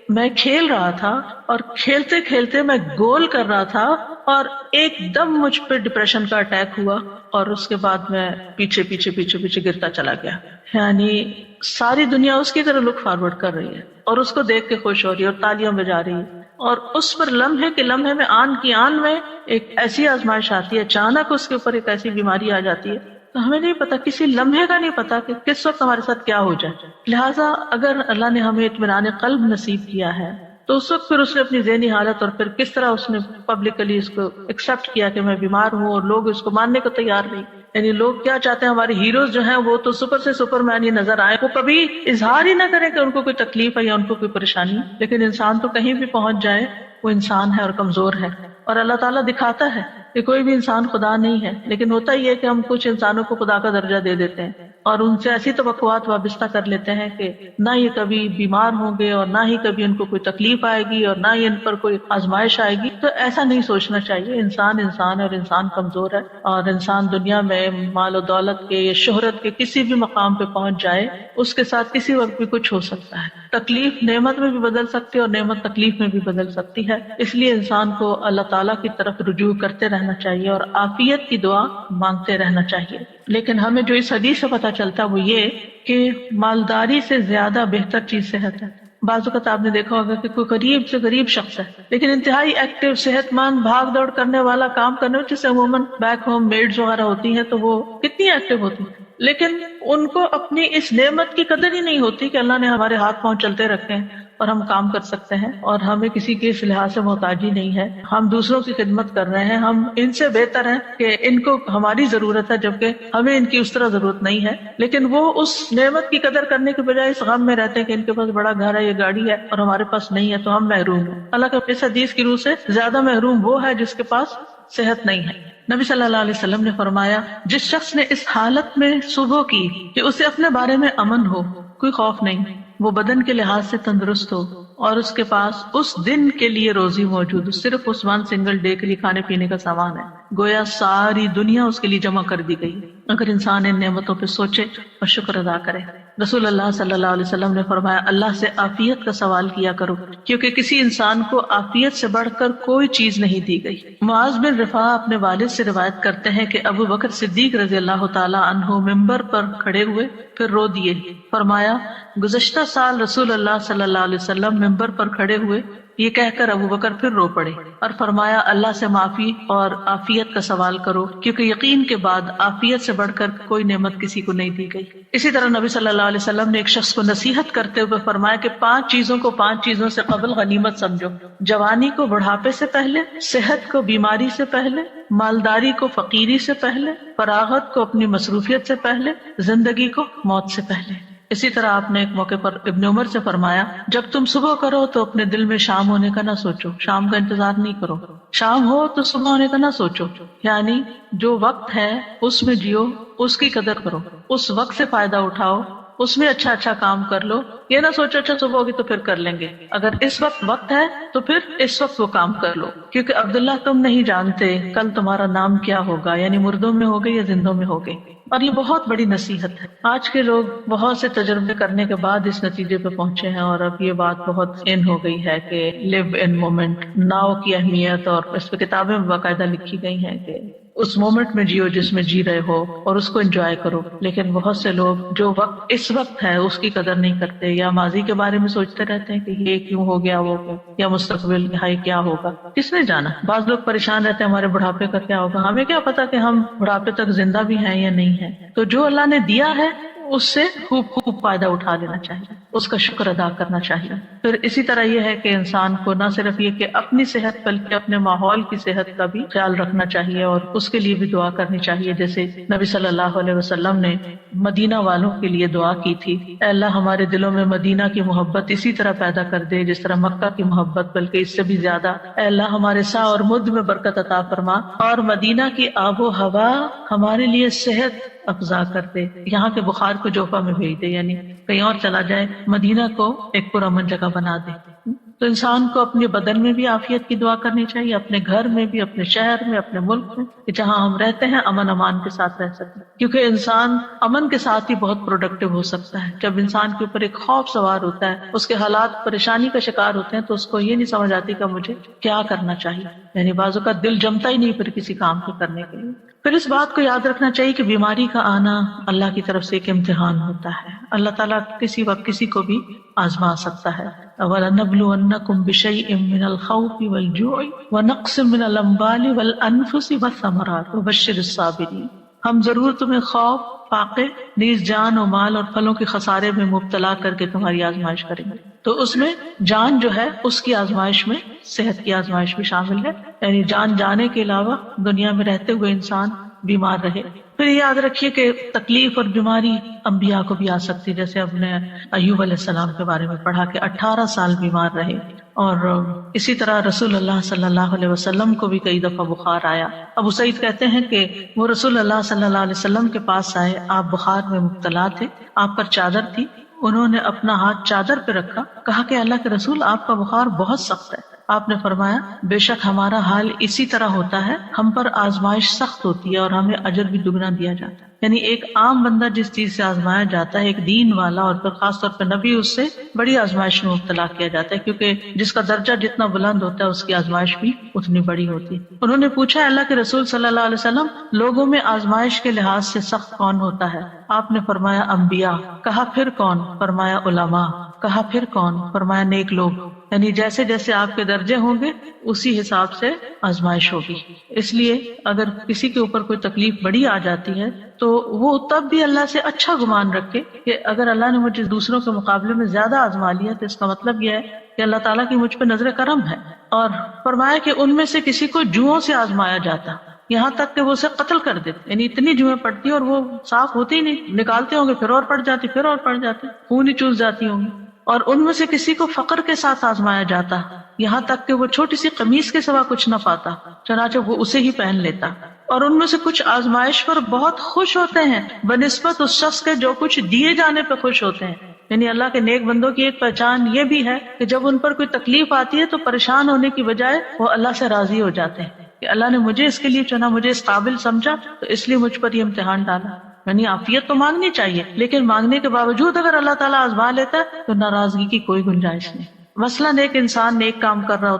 S2: میں کھیل رہا تھا اور کھیلتے کھیلتے میں گول کر رہا تھا اور ایک دم مجھ پہ ڈپریشن کا اٹیک ہوا اور اس کے بعد میں پیچھے پیچھے پیچھے پیچھے گرتا چلا گیا. یعنی ساری دنیا اس کی طرح لک فارورڈ کر رہی ہے اور اس کو دیکھ کے خوش ہو رہی ہے اور تالیاں بجا رہی ہے، اور اس پر لمحے کے لمحے میں آن کی آن میں ایک ایسی آزمائش آتی ہے، اچانک اس کے اوپر ایک ایسی بیماری آ جاتی ہے، تو ہمیں نہیں پتا، کسی لمحے کا نہیں پتا کہ کس وقت ہمارے ساتھ کیا ہو جائے. لہٰذا اگر اللہ نے ہمیں اطمینان قلب نصیب کیا ہے تو اس وقت پھر اس نے اپنی ذہنی حالت اور پھر کس طرح اس نے پبلکلی اس کو ایکسپٹ کیا کہ میں بیمار ہوں، اور لوگ اس کو ماننے کو تیار نہیں. یعنی لوگ کیا چاہتے ہیں، ہمارے ہیروز جو ہیں وہ تو سپر سے سپر مین ہی نظر آئے، وہ کبھی اظہار ہی نہ کریں کہ ان کو کوئی تکلیف ہے یا ان کو کوئی پریشانی. لیکن انسان تو کہیں بھی پہنچ جائے وہ انسان ہے اور کمزور ہے، اور اللہ تعالیٰ دکھاتا ہے کہ کوئی بھی انسان خدا نہیں ہے. لیکن ہوتا ہی ہے کہ ہم کچھ انسانوں کو خدا کا درجہ دے دیتے ہیں اور ان سے ایسی توقعات وابستہ کر لیتے ہیں کہ نہ یہ کبھی بیمار ہوں گے اور نہ ہی کبھی ان کو کوئی تکلیف آئے گی اور نہ ہی ان پر کوئی آزمائش آئے گی. تو ایسا نہیں سوچنا چاہیے. انسان انسان ہے اور انسان کمزور ہے، اور انسان دنیا میں مال و دولت کے یا شہرت کے کسی بھی مقام پہ پہنچ جائے، اس کے ساتھ کسی وقت بھی کچھ ہو سکتا ہے. تکلیف نعمت میں بھی بدل سکتی ہے اور نعمت تکلیف میں بھی بدل سکتی ہے. اس لیے انسان کو اللہ تعالیٰ کی طرف رجوع کرتے رہنا چاہیے اور عافیت کی دعا مانگتے رہنا چاہیے. لیکن ہمیں جو اس حدیث سے پتہ چلتا ہے وہ یہ کہ مالداری سے زیادہ بہتر چیز صحت ہے. بعض اوقات آپ نے دیکھا ہوگا کہ کوئی غریب سے غریب شخص ہے لیکن انتہائی ایکٹیو، صحت مند، بھاگ دوڑ کرنے والا، کام کرنے والا، جس سے عموماً بیک ہوم میڈز وغیرہ ہوتی ہیں تو وہ کتنی ایکٹیو ہوتی ہیں، لیکن ان کو اپنی اس نعمت کی قدر ہی نہیں ہوتی کہ اللہ نے ہمارے ہاتھ پاؤں چلتے رکھے ہیں اور ہم کام کر سکتے ہیں اور ہمیں کسی کے اس لحاظ سے محتاجی نہیں ہے. ہم دوسروں کی خدمت کر رہے ہیں، ہم ان سے بہتر ہیں کہ ان کو ہماری ضرورت ہے جبکہ ہمیں ان کی اس طرح ضرورت نہیں ہے. لیکن وہ اس نعمت کی قدر کرنے کے بجائے اس غم میں رہتے ہیں کہ ان کے پاس بڑا گھر ہے، یہ گاڑی ہے، اور ہمارے پاس نہیں ہے تو ہم محروم ہیں. اللہ کے اس حدیث کی روح سے زیادہ محروم وہ ہے جس کے پاس صحت نہیں ہے. نبی صلی اللہ علیہ وسلم نے فرمایا، جس شخص نے اس حالت میں صبح کی کہ اسے اپنے بارے میں امن ہو، کوئی خوف نہیں، وہ بدن کے لحاظ سے تندرست ہو اور اس کے پاس اس دن کے لیے روزی موجود ہو، صرف اس ون سنگل ڈے کے لیے کھانے پینے کا سامان ہے، گویا ساری دنیا اس کے لیے جمع کر دی گئی. اگر انسان ان نعمتوں پہ سوچے اور شکر ادا کرے. رسول اللہ صلی اللہ علیہ وسلم نے فرمایا، اللہ سے عافیت کا سوال کیا کرو کیونکہ کسی انسان کو عافیت سے بڑھ کر کوئی چیز نہیں دی گئی. معاذ بن رفاع اپنے والد سے روایت کرتے ہیں کہ ابو بکر صدیق رضی اللہ تعالی عنہ ممبر پر کھڑے ہوئے پھر رو دیے. فرمایا، گزشتہ سال رسول اللہ صلی اللہ علیہ وسلم ممبر پر کھڑے ہوئے، یہ کہہ کر ابو بکر پھر رو پڑے اور فرمایا، اللہ سے معافی اور عافیت کا سوال کرو کیونکہ یقین کے بعد عافیت سے بڑھ کر کوئی نعمت کسی کو نہیں دی گئی. اسی طرح نبی صلی اللہ علیہ وسلم نے ایک شخص کو نصیحت کرتے ہوئے فرمایا کہ 5 چیزوں کو 5 چیزوں سے قبل غنیمت سمجھو: جوانی کو بڑھاپے سے پہلے، صحت کو بیماری سے پہلے، مالداری کو فقیری سے پہلے، فراغت کو اپنی مصروفیت سے پہلے، زندگی کو موت سے پہلے. اسی طرح آپ نے ایک موقع پر ابن عمر سے فرمایا، جب تم صبح کرو تو اپنے دل میں شام ہونے کا نہ سوچو، شام کا انتظار نہیں کرو، شام ہو تو صبح ہونے کا نہ سوچو. یعنی جو وقت ہے اس میں جیو، اس کی قدر کرو، اس وقت سے فائدہ اٹھاؤ، اس میں اچھا اچھا کام کر لو. یہ نہ سوچو اچھا صبح ہوگی تو پھر کر لیں گے، اگر اس وقت وقت ہے تو پھر اس وقت وہ کام کر لو، کیونکہ عبداللہ تم نہیں جانتے کل تمہارا نام کیا ہوگا، یعنی مردوں میں ہوگے یا زندوں میں ہوگے. اور یہ بہت بڑی نصیحت ہے. آج کے لوگ بہت سے تجربے کرنے کے بعد اس نتیجے پہ پہنچے ہیں اور اب یہ بات بہت ان ہو گئی ہے کہ لیو ان مومنٹ، ناؤ کی اہمیت، اور اس پہ کتابیں باقاعدہ لکھی گئی ہیں کہ اس مومنٹ میں جیو جس میں جی رہے ہو اور اس کو انجوائے کرو. لیکن بہت سے لوگ جو وقت اس وقت ہے اس کی قدر نہیں کرتے، یا ماضی کے بارے میں سوچتے رہتے ہیں کہ یہ کیوں ہو گیا، وہ یا مستقبل کیا ہوگا، کس نے جانا. بعض لوگ پریشان رہتے ہیں ہمارے بڑھاپے کا کیا ہوگا. ہمیں کیا پتا کہ ہم بڑھاپے تک زندہ بھی ہیں یا نہیں ہیں. تو جو اللہ نے دیا ہے اس سے خوب فائدہ اٹھا لینا چاہیے، اس کا شکر ادا کرنا چاہیے. پھر اسی طرح یہ ہے کہ انسان کو نہ صرف یہ کہ اپنی صحت بلکہ اپنے ماحول کی صحت کا بھی خیال رکھنا چاہیے اور اس کے لیے بھی دعا کرنی چاہیے. جیسے نبی صلی اللہ علیہ وسلم نے مدینہ والوں کے لیے دعا کی تھی، اے اللہ ہمارے دلوں میں مدینہ کی محبت اسی طرح پیدا کر دے جس طرح مکہ کی محبت، بلکہ اس سے بھی زیادہ. اے اللہ ہمارے سا اور مد میں برکت عطا فرما اور مدینہ کی آب و ہوا ہمارے لیے صحت افزا کر دے. یہاں کے بخار کو جوفا میں بھیج دے، یعنی کہیں اور چلا جائے، مدینہ کو ایک پرامن جگہ بنا دے. تو انسان کو اپنے بدن میں بھی عافیت کی دعا کرنی چاہیے، اپنے گھر میں بھی، اپنے شہر میں، اپنے ملک میں، کہ جہاں ہم رہتے ہیں امن امان کے ساتھ رہ سکیں، کیونکہ انسان امن کے ساتھ ہی بہت پروڈکٹیو ہو سکتا ہے۔ جب انسان کے اوپر ایک خوف سوار ہوتا ہے، اس کے حالات پریشانی کا شکار ہوتے ہیں، تو اس کو یہ نہیں سمجھ آتی کہ مجھے کیا کرنا چاہیے، یعنی بعضوں کا دل جمتا ہی نہیں پھر کسی کام کو کرنے کے لیے۔ پھر اس بات کو یاد رکھنا چاہیے کہ بیماری کا آنا اللہ کی طرف سے ایک امتحان ہوتا ہے، اللہ تعالیٰ کسی وقت کسی کو بھی آزما سکتا ہے۔ وَلَنَبْلُوَنَّكُمْ بِشَيْءٍ مِّنَ الْخَوْفِ وَالْجُوعِ وَنَقْصٍ مِّنَ الْأَمْوَالِ وَالْأَنفُسِ وَالثَّمَرَاتِ وَبَشِّرِ الصَّابِرِينَ، ہم ضرور تمہیں خوف، فاقے، نیز جان و مال اور پھلوں کے خسارے میں مبتلا کر کے تمہاری آزمائش کریں گے۔ تو اس میں جان جو ہے اس کی آزمائش میں صحت کی آزمائش بھی شامل ہے، یعنی جان جانے کے علاوہ دنیا میں رہتے ہوئے انسان بیمار رہے۔ پھر یاد رکھیے کہ تکلیف اور بیماری انبیاء کو بھی آ سکتی، جیسے ہم نے ایوب علیہ السلام کے بارے میں پڑھا کہ 18 سال بیمار رہے، اور اسی طرح رسول اللہ صلی اللہ علیہ وسلم کو بھی کئی دفعہ بخار آیا۔ ابو سعید کہتے ہیں کہ وہ رسول اللہ صلی اللہ علیہ وسلم کے پاس آئے، آپ بخار میں مبتلا تھے، آپ پر چادر تھی، انہوں نے اپنا ہاتھ چادر پہ رکھا، کہا کہ اللہ کے رسول آپ کا بخار بہت سخت ہے۔ آپ نے فرمایا بے شک ہمارا حال اسی طرح ہوتا ہے، ہم پر آزمائش سخت ہوتی ہے اور ہمیں اجر بھی دگنا دیا جاتا ہے۔ یعنی ایک عام بندہ جس چیز سے آزمایا جاتا ہے، ایک دین والا اور پھر خاص طور پہ نبی، اس سے بڑی آزمائش میں مبتلا کیا جاتا ہے، کیونکہ جس کا درجہ جتنا بلند ہوتا ہے اس کی آزمائش بھی اتنی بڑی ہوتی ہے۔ انہوں نے پوچھا اللہ کے رسول صلی اللہ علیہ وسلم لوگوں میں آزمائش کے لحاظ سے سخت کون ہوتا ہے؟ آپ نے فرمایا انبیاء۔ کہا پھر کون؟ فرمایا علماء۔ کہا پھر کون؟ فرمایا نیک لوگ۔ یعنی جیسے جیسے آپ کے درجے ہوں گے اسی حساب سے آزمائش ہوگی۔ اس لیے اگر کسی کے اوپر کوئی تکلیف بڑی آ جاتی ہے تو وہ تب بھی اللہ سے اچھا گمان رکھے کہ اگر اللہ نے مجھے دوسروں کے مقابلے میں زیادہ آزما لیا تو اس کا مطلب یہ ہے کہ اللہ تعالیٰ کی مجھ پہ نظر کرم ہے۔ اور فرمایا کہ ان میں سے کسی کو جوؤں سے آزمایا جاتا، یہاں تک کہ وہ اسے قتل کر دیتے، یعنی اتنی جوئیں پڑتی اور وہ صاف ہوتی ہی نہیں، نکالتے ہوں گے پھر اور پڑ جاتی، پھر اور پڑ جاتی، خون ہی چوس جاتی ہوں گی۔ اور ان میں سے کسی کو فقر کے ساتھ آزمایا جاتا، یہاں تک کہ وہ چھوٹی سی قمیص کے سوا کچھ نہ پاتا، چنانچہ وہ اسے ہی پہن لیتا۔ اور ان میں سے کچھ آزمائش پر بہت خوش ہوتے ہیں بنسبت اس شخص کے جو کچھ دیے جانے پہ خوش ہوتے ہیں۔ یعنی اللہ کے نیک بندوں کی ایک پہچان یہ بھی ہے کہ جب ان پر کوئی تکلیف آتی ہے تو پریشان ہونے کی بجائے وہ اللہ سے راضی ہو جاتے ہیں کہ اللہ نے مجھے اس کے لیے چنا، مجھے اس قابل سمجھا، تو اس لیے مجھ پر یہ امتحان ڈالا۔ یعنی عافیت تو مانگنی چاہیے، لیکن مانگنے کے باوجود اگر اللہ تعالیٰ آزما لیتا ہے تو ناراضگی کی کوئی گنجائش نہیں۔ مثلاً ایک انسان نیک کام کر رہا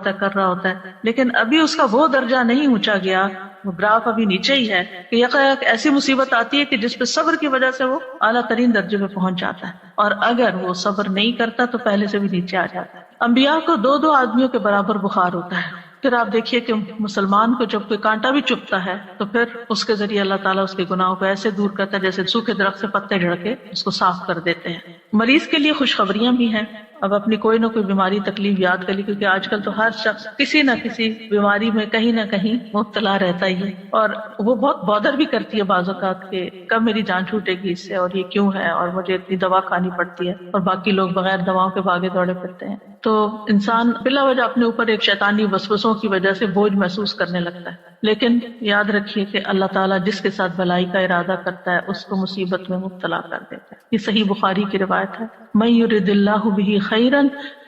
S2: ہوتا ہے لیکن ابھی اس کا وہ درجہ نہیں اونچا گیا، وہ گراف ابھی نیچے ہی ہے، کہ یکایک ایسی مصیبت آتی ہے کہ جس پہ صبر کی وجہ سے وہ اعلیٰ ترین درجے پہ پہنچ جاتا ہے، اور اگر وہ صبر نہیں کرتا تو پہلے سے بھی نیچے آ جاتا ہے۔ انبیاء کو 2 آدمیوں کے برابر بخار ہوتا ہے۔ پھر آپ دیکھیے کہ مسلمان کو جب کوئی کانٹا بھی چبھتا ہے تو پھر اس کے ذریعے اللہ تعالیٰ اس کے گناہوں کو ایسے دور کرتا ہے جیسے سوکھے درخت سے پتے جھڑ کے اس کو صاف کر دیتے ہیں۔ مریض کے لیے خوشخبریاں بھی ہیں۔ اب اپنی کوئی نہ کوئی بیماری تکلیف یاد کر لی، کیونکہ آج کل تو ہر شخص کسی نہ کسی بیماری میں کہیں نہ کہیں مبتلا رہتا ہی ہے، اور وہ بہت بودر بھی کرتی ہے بعض اوقات کہ کب میری جان چھوٹے گی اس سے، اور یہ کیوں ہے، اور مجھے اتنی دوا کھانی پڑتی ہے، اور باقی لوگ بغیر دواؤں کے بھاگے دوڑے پھرتے ہیں۔ تو انسان بلا وجہ اپنے اوپر ایک شیطانی وسوسوں کی وجہ سے بوجھ محسوس کرنے لگتا ہے، لیکن یاد رکھیے کہ اللہ تعالیٰ جس کے ساتھ بھلائی کا ارادہ کرتا ہے اس کو مصیبت میں مبتلا کر دیتا ہے۔ یہ صحیح بخاری کی روایت ہے، مَن یرد اللہ بہ خیرا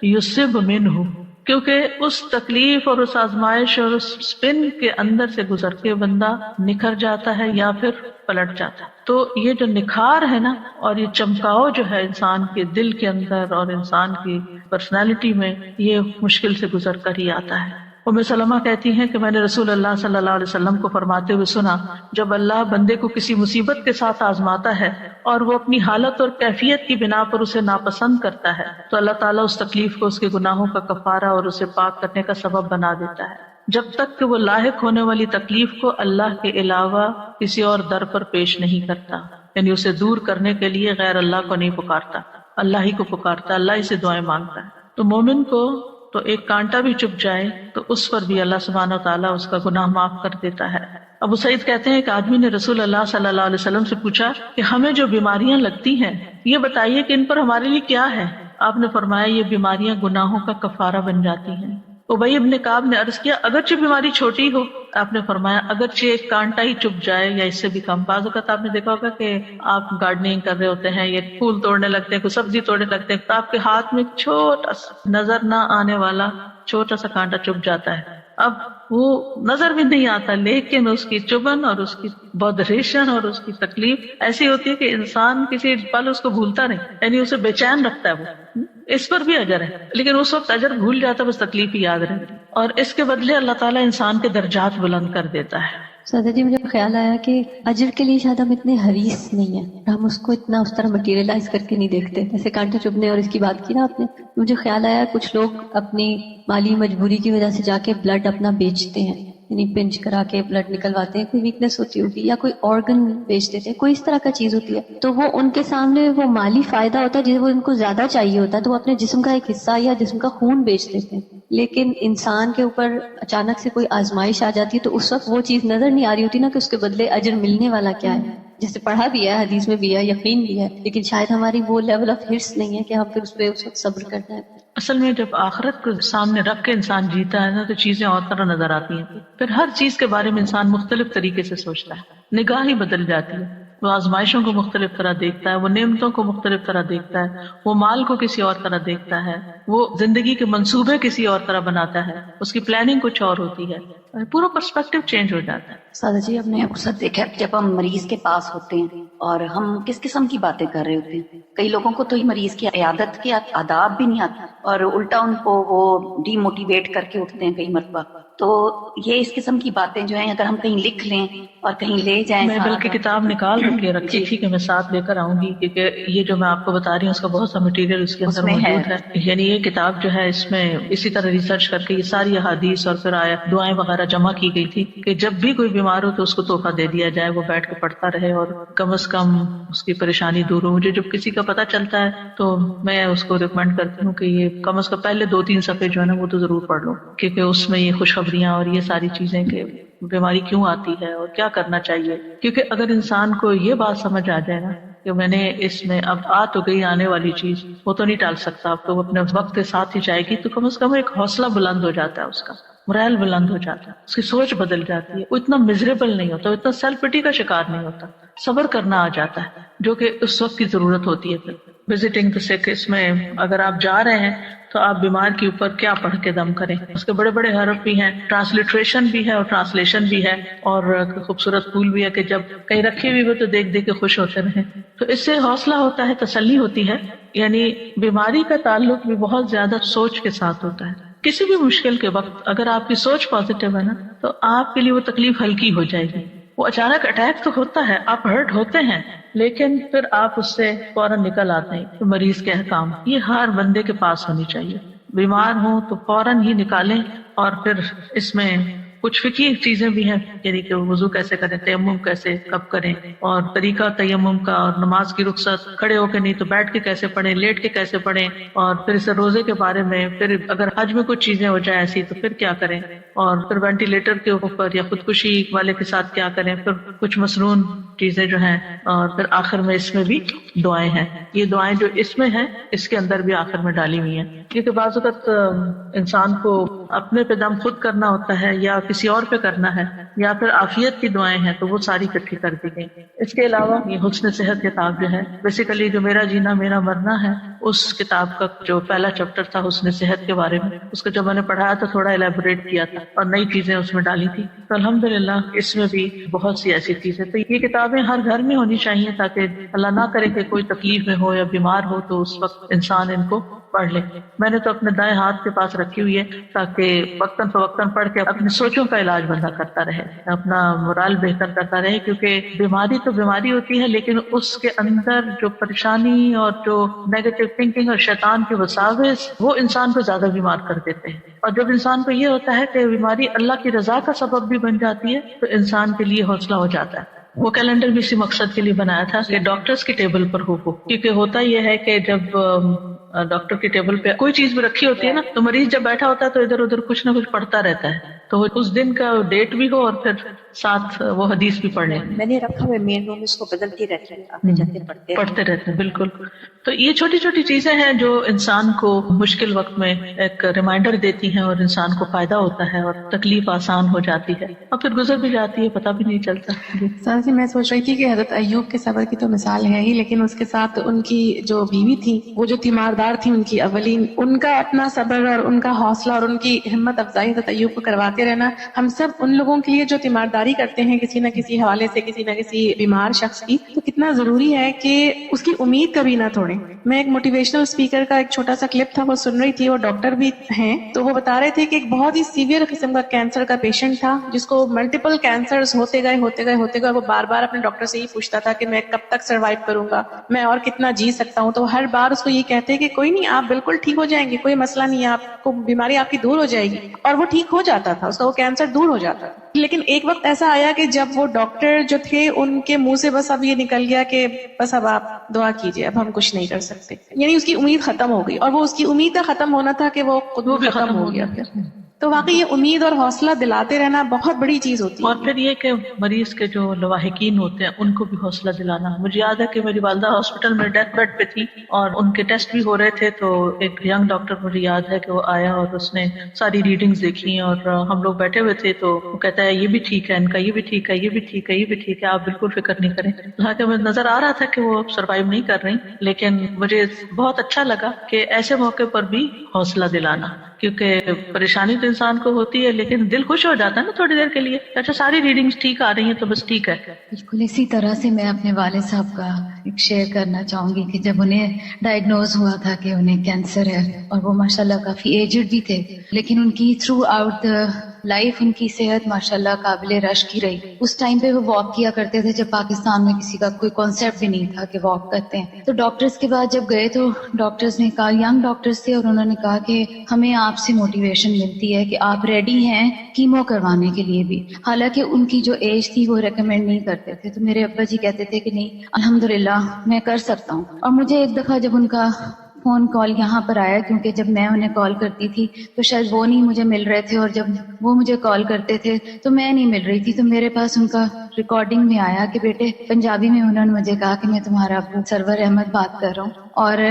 S2: یصب منہ، کیونکہ اس تکلیف اور اس آزمائش اور اس سپن کے اندر سے گزر کے بندہ نکھر جاتا ہے یا پھر پلٹ جاتا ہے۔ تو یہ جو نکھار ہے نا، اور یہ چمکاؤ جو ہے انسان کے دل کے اندر اور انسان کی پرسنالٹی میں، یہ مشکل سے گزر کر ہی آتا ہے۔ ام سلمہ کہتی ہیں کہ میں نے رسول اللہ صلی اللہ علیہ وسلم کو فرماتے ہوئے سنا، جب اللہ بندے کو کسی مصیبت کے ساتھ آزماتا ہے اور وہ اپنی حالت اور کیفیت کی بنا پر اسے ناپسند کرتا ہے تو اللہ تعالیٰ اس تکلیف کو اس کے گناہوں کا کفارہ اور اسے پاک کرنے کا سبب بنا دیتا ہے، جب تک کہ وہ لاحق ہونے والی تکلیف کو اللہ کے علاوہ کسی اور در پر پیش نہیں کرتا، یعنی اسے دور کرنے کے لیے غیر اللہ کو نہیں پکارتا، اللہ ہی کو پکارتا، اللہ ہی سے دعائیں مانگتا ہے۔ تو مومن کو تو ایک کانٹا بھی چپ جائے تو اس پر بھی اللہ سبحانہ وتعالیٰ اس کا گناہ معاف کر دیتا ہے۔ ابو سعید کہتے ہیں کہ آدمی نے رسول اللہ صلی اللہ علیہ وسلم سے پوچھا کہ ہمیں جو بیماریاں لگتی ہیں یہ بتائیے کہ ان پر ہمارے لیے کیا ہے؟ آپ نے فرمایا یہ بیماریاں گناہوں کا کفارہ بن جاتی ہیں، ابی ابن کعب نے عرض کیا اگرچہ بیماری چھوٹی ہو، آپ نے فرمایا اگرچہ ایک کانٹا ہی چپ جائے یا اس سے بھی کم. بعض اوقات آپ نے دیکھا ہوگا کہ آپ گارڈننگ کر رہے ہوتے ہیں یا پھول توڑنے لگتے ہیں، کوئی سبزی توڑنے لگتے ہیں، تو آپ کے ہاتھ میں چھوٹا سا نظر نہ آنے والا چھوٹا سا کانٹا چپ جاتا ہے. اب وہ نظر بھی نہیں آتا، لیکن اس کی چبھن اور اس کی بودریشن اور اس کی تکلیف ایسی ہوتی ہے کہ انسان کسی پل اس کو بھولتا نہیں، یعنی اسے بے چین رکھتا ہے. وہ اس پر بھی اجر ہے، لیکن اس وقت اجر بھول جاتا ہے، بس تکلیف ہی یاد رہتی، اور اس کے بدلے اللہ تعالیٰ انسان کے درجات بلند کر دیتا ہے.
S3: سادہ جی مجھے خیال آیا کہ اجر کے لیے شاید ہم اتنے حریص نہیں ہیں، ہم اس کو اتنا اس طرح مٹیریلائز کر کے نہیں دیکھتے. جیسے کانٹے چبھنے اور اس کی بات کی نا آپ نے، مجھے خیال آیا کچھ لوگ اپنی مالی مجبوری کی وجہ سے جا کے بلڈ اپنا بیچتے ہیں، یعنی پنچ کرا کے بلڈ نکلواتے ہیں، کوئی ویکنس ہوتی ہوگی یا کوئی آرگن بیچ دیتے ہیں، کوئی اس طرح کا چیز ہوتی ہے، تو وہ ان کے سامنے وہ مالی فائدہ ہوتا ہے جسے وہ ان کو زیادہ چاہیے ہوتا ہے، تو وہ اپنے جسم کا ایک حصہ یا جسم کا خون بیچ دیتے ہیں. لیکن انسان کے اوپر اچانک سے کوئی آزمائش آ جاتی ہے تو اس وقت وہ چیز نظر نہیں آ رہی ہوتی نا کہ اس کے بدلے اجر ملنے والا کیا ہے. جیسے پڑھا بھی ہے، حدیث میں بھی ہے، یقین بھی ہے، لیکن شاید ہماری وہ لیول آف ہرس نہیں ہے کہ ہم پھر اس پہ اس وقت صبر کر جائیں.
S2: اصل میں جب آخرت کو سامنے رکھ کے انسان جیتا ہے نا تو چیزیں اور طرح نظر آتی ہیں، پھر ہر چیز کے بارے میں انسان مختلف طریقے سے سوچتا ہے، نگاہ ہی بدل جاتی ہے. وہ آزمائشوں کو مختلف طرح دیکھتا ہے، وہ نعمتوں کو مختلف طرح دیکھتا ہے، وہ مال کو کسی اور طرح دیکھتا ہے، وہ زندگی کے منصوبے کسی اور طرح بناتا ہے، اس کی پلاننگ کچھ اور ہوتی ہے، پورا پرسپیکٹو چینج ہو جاتا ہے.
S4: سادہ جی ہم نے اکثر دیکھا ہے جب ہم مریض کے پاس ہوتے ہیں اور ہم کس قسم کی باتیں کر رہے ہوتے ہیں، کئی لوگوں کو تو ہی مریض کی عیادت کے آداب بھی نہیں آتے اور الٹا ان کو وہ ڈی موٹیویٹ کر کے اٹھتے ہیں کئی مرتبہ. تو یہ اس قسم کی باتیں جو ہیں اگر ہم کہیں لکھ لیں اور کہیں لے جائیں،
S2: میں بلکہ کتاب نکال کے رکھی تھی کہ میں ساتھ لے کر آؤں گی، کیونکہ یہ جو میں آپ کو بتا رہی ہوں اس کا بہت سا مٹیریل اس کے اندر موجود ہے. یعنی یہ کتاب جو ہے اس میں اسی طرح ریسرچ کر کے یہ ساری احادیث اور پھر آیت دعائیں وغیرہ جمع کی گئی تھی کہ جب بھی کوئی بیمار ہو تو اس کو تحفہ دے دیا جائے، وہ بیٹھ کے پڑھتا رہے اور کم از کم اس کی پریشانی دور ہو. مجھے جب کسی کا پتہ چلتا ہے تو میں اس کو ریکمینڈ کرتی ہوں کہ یہ کم از کم پہلے 2-3 صفحے جو ہے نا وہ تو ضرور پڑھ لو، کیونکہ اس میں یہ خوشخبریاں اور یہ ساری چیزیں کہ بیماری کیوں آتی ہے اور کیا کرنا چاہیے. کیونکہ اگر انسان کو یہ بات سمجھ آ جائے نا کہ میں نے اس میں اب آ تو گئی آنے والی چیز، وہ تو نہیں ٹال سکتا، اب تو وہ اپنے وقت کے ساتھ ہی جائے گی، تو کم از کم ایک حوصلہ بلند ہو جاتا ہے، اس کا مرائل بلند ہو جاتا ہے، اس کی سوچ بدل جاتی ہے، وہ اتنا مزریبل نہیں ہوتا، وہ اتنا سیلف پٹی کا شکار نہیں ہوتا، صبر کرنا آ جاتا ہے جو کہ اس وقت کی ضرورت ہوتی ہے. پھر وزٹنگ دا سک، اس میں اگر آپ جا رہے ہیں تو آپ بیمار کے اوپر کیا پڑھ کے دم کریں. اس کے بڑے بڑے حرف بھی ہیں، ٹرانسلیٹریشن بھی ہے اور ٹرانسلیشن بھی ہے، اور خوبصورت پھول بھی ہے کہ جب کہیں رکھے ہوئے ہو تو دیکھ دیکھ کے خوش ہوتے رہیں. تو اس سے حوصلہ ہوتا ہے، تسلی ہوتی ہے. یعنی بیماری کا تعلق بھی بہت زیادہ سوچ کے ساتھ ہوتا ہے. کسی بھی مشکل کے وقت اگر آپ کی سوچ پازیٹیو ہے نا تو آپ کے لیے وہ تکلیف ہلکی ہو جائے گی. وہ اچانک اٹیک تو ہوتا ہے، آپ ہرٹ ہوتے ہیں، لیکن پھر آپ اس سے فوراً نکل آتے ہیں. تو مریض کے احکام یہ ہر بندے کے پاس ہونی چاہیے. بیمار ہوں تو فوراً ہی نکالیں. اور پھر اس میں کچھ فقہی چیزیں بھی ہیں، یعنی کہ وضو کیسے کریں، تیمم کیسے کب کریں، اور طریقہ تیمم کا، اور نماز کی رخصت، کھڑے ہو کے نہیں تو بیٹھ کے کیسے پڑھیں، لیٹ کے کیسے پڑھیں، اور پھر اسے روزے کے بارے میں، پھر اگر حج میں کچھ چیزیں ہو جائے ایسی تو پھر کیا کریں، اور پھر وینٹیلیٹر کے اوپر یا خودکشی والے کے ساتھ کیا کریں، پھر کچھ مسنون چیزیں جو ہیں، اور پھر آخر میں اس میں بھی دعائیں ہیں. یہ دعائیں جو اس میں ہیں اس کے اندر بھی آخر میں ڈالی ہوئی ہیں، کیونکہ بعض اوقات انسان کو اپنے پہ دم خود کرنا ہوتا ہے یا کسی اور پہ کرنا ہے، یا پھر عافیت کی دعائیں ہیں تو وہ ساری اکٹھی کر دی گئی. اس کے علاوہ یہ حسن صحت کتاب جو ہے، بیسیکلی جو میرا جینا میرا مرنا ہے، اس کتاب کا جو پہلا چیپٹر تھا حسن صحت کے بارے میں، اس کو جب میں نے پڑھایا تو تھوڑا الیبوریٹ کیا تھا اور نئی چیزیں اس میں ڈالی تھی. تو الحمدللہ اس میں بھی بہت سی ایسی چیزیں. تو یہ کتابیں ہر گھر میں ہونی چاہیے تاکہ اللہ نہ کرے کہ کوئی تکلیف میں ہو یا بیمار ہو تو اس وقت انسان ان کو پڑھ لے. میں نے تو اپنے دائیں ہاتھ کے پاس رکھی ہوئی ہے تاکہ وقتاً فوقتاً پڑھ کے اپنی سوچوں کا علاج بندہ کرتا رہے، اپنا مورال بہتر کرتا رہے. کیونکہ بیماری تو بیماری ہوتی ہے، لیکن اس کے اندر جو پریشانی اور جو نیگیٹو تھنکنگ اور شیطان کے وساوس وہ انسان کو زیادہ بیمار کر دیتے ہیں. اور جب انسان کو یہ ہوتا ہے کہ بیماری اللہ کی رضا کا سبب بھی بن جاتی ہے تو انسان کے لیے حوصلہ ہو جاتا ہے. وہ کیلنڈر بھی اسی مقصد کے لیے بنایا تھا کہ ڈاکٹرز کی ٹیبل پر ہو، کیونکہ ہوتا یہ ہے کہ جب ڈاکٹر کی ٹیبل پہ کوئی چیز بھی رکھی ہوتی ہے نا تو مریض جب بیٹھا ہوتا ہے تو ادھر ادھر کچھ نہ کچھ پڑھتا رہتا ہے. تو اس دن کا ڈیٹ بھی ہو اور پھر ساتھ وہ حدیث بھی پڑھ لیں.
S5: میں نے رکھا ہوا مین روم، اس کو بدلتی رہتی ہوں، آتے جاتے
S2: پڑھتے رہتے ہیں. بالکل. تو یہ چھوٹی چھوٹی چیزیں ہیں جو انسان کو مشکل وقت میں ایک ریمائنڈر دیتی ہیں اور انسان کو فائدہ ہوتا ہے اور تکلیف آسان ہو جاتی ہے اور پھر گزر بھی جاتی ہے، پتہ بھی نہیں چلتا.
S6: جی میں سوچ رہی تھی کہ حضرت ایوب کے صبر کی تو مثال ہے ہی، لیکن اس کے ساتھ ان کی جو بیوی تھی، وہ جو تیماردار تھی، ان کی اولین، ان کا اپنا صبر اور ان کا حوصلہ اور ان کی ہمت افزائی حضرت ایوب کو کرواتے رہنا. ہم سب ان لوگوں کے لیے جو تیمارداری کرتے ہیں کسی نہ کسی حوالے سے، کسی نہ کسی بیمار شخص کی، تو کتنا ضروری ہے کہ اس کی امید کبھی نہ توڑیں. میں ایک موٹیویشنل اسپیکر کا ایک چھوٹا سا کلپ تھا، وہ سن رہی تھی، وہ ڈاکٹر بھی ہیں، تو وہ بتا رہے تھے کہ ایک بہت ہی سیویئر قسم کا کینسر کا پیشنٹ تھا، جس کو ملٹیپل کینسرز ہوتے گئے اور وہ بار بار اپنے ڈاکٹر سے یہ پوچھتا تھا کہ میں کب تک سروائیو کروں گا، میں اور کتنا جی سکتا ہوں. تو ہر بار اس کو یہ کہتے کہ کوئی نہیں، آپ بالکل ٹھیک ہو جائیں گے، کوئی مسئلہ نہیں ہے، آپ کو بیماری آپ کی دور ہو جائے گی. اور وہ ٹھیک ہو جاتا تھا، اس کا وہ کینسر دور ہو جاتا تھا. لیکن ایک وقت ایسا آیا کہ جب وہ ڈاکٹر جو تھے ان کے منہ سے بس اب یہ نکل گیا کہ بس اب آپ دعا کیجئے، اب ہم کچھ نہیں کر سکتے. یعنی اس کی امید ختم ہو گئی، اور وہ اس کی امید کا ختم ہونا تھا کہ وہ خود بھی ختم ہو گیا پھر. تو واقعی یہ امید اور حوصلہ دلاتے رہنا بہت بڑی چیز ہوتی ہے.
S2: اور پھر یہ کہ مریض کے جو لواحقین ہوتے ہیں ان کو بھی حوصلہ دلانا. مجھے یاد ہے کہ میری والدہ ہاسپٹل میں ڈیتھ بیڈ پہ تھی اور ان کے ٹیسٹ بھی ہو رہے تھے، تو ایک ینگ ڈاکٹر مجھے یاد ہے کہ وہ آیا اور اس نے ساری ریڈنگز دیکھی اور ہم لوگ بیٹھے ہوئے تھے، تو وہ کہتا ہے یہ بھی ٹھیک ہے، ان کا یہ بھی ٹھیک ہے، یہ بھی ٹھیک ہے، یہ بھی ٹھیک ہے، آپ بالکل فکر نہیں کریں. حالانکہ مجھے نظر آ رہا تھا کہ وہ سروائیو نہیں کر رہی، لیکن مجھے بہت اچھا لگا کہ ایسے موقع پر بھی حوصلہ دلانا، کیونکہ پریشانی تو انسان کو ہوتی ہے لیکن دل خوش ہو جاتا ہے نا تھوڑی دیر کے لیے. اچھا ساری ریڈنگز ٹھیک آ رہی ہیں تو بس ٹھیک ہے.
S7: بالکل اسی طرح سے میں اپنے والد صاحب کا ایک شیئر کرنا چاہوں گی کہ جب انہیں ڈائگنوز ہوا تھا کہ انہیں کینسر ہے، اور وہ ماشاءاللہ کافی ایجڈ بھی تھے، لیکن ان کی تھرو آؤٹ لائف ان کی صحت ماشاءاللہ قابل رشک کی رہی. اس ٹائم پہ وہ واک کیا کرتے تھے جب پاکستان میں کسی کا کوئی کانسیپٹ بھی نہیں تھا کہ واک کرتے ہیں. تو ڈاکٹرز کے بعد جب گئے تو ڈاکٹرز نے کہا، ینگ ڈاکٹرز تھے، اور انہوں نے کہا کہ ہمیں آپ سے موٹیویشن ملتی ہے کہ آپ ریڈی ہیں کیمو کروانے کے لیے بھی. حالانکہ ان کی جو ایج تھی وہ ریکمینڈ نہیں کرتے تھے. تو میرے ابا جی کہتے تھے کہ نہیں الحمدللہ میں کر سکتا ہوں. اور مجھے ایک دفعہ جب ان کا فون کال یہاں پر آیا، کیونکہ جب میں انہیں کال کرتی تھی تو شاید وہ نہیں مجھے مل رہے تھے، اور جب وہ مجھے کال کرتے تھے تو میں نہیں مل رہی تھی، تو میرے پاس ان کا ریکارڈنگ میں آیا کہ بیٹے پنجابی میں انہوں نے مجھے کہا کہ میں تمہارا ابو سرور احمد بات کر رہا ہوں، اور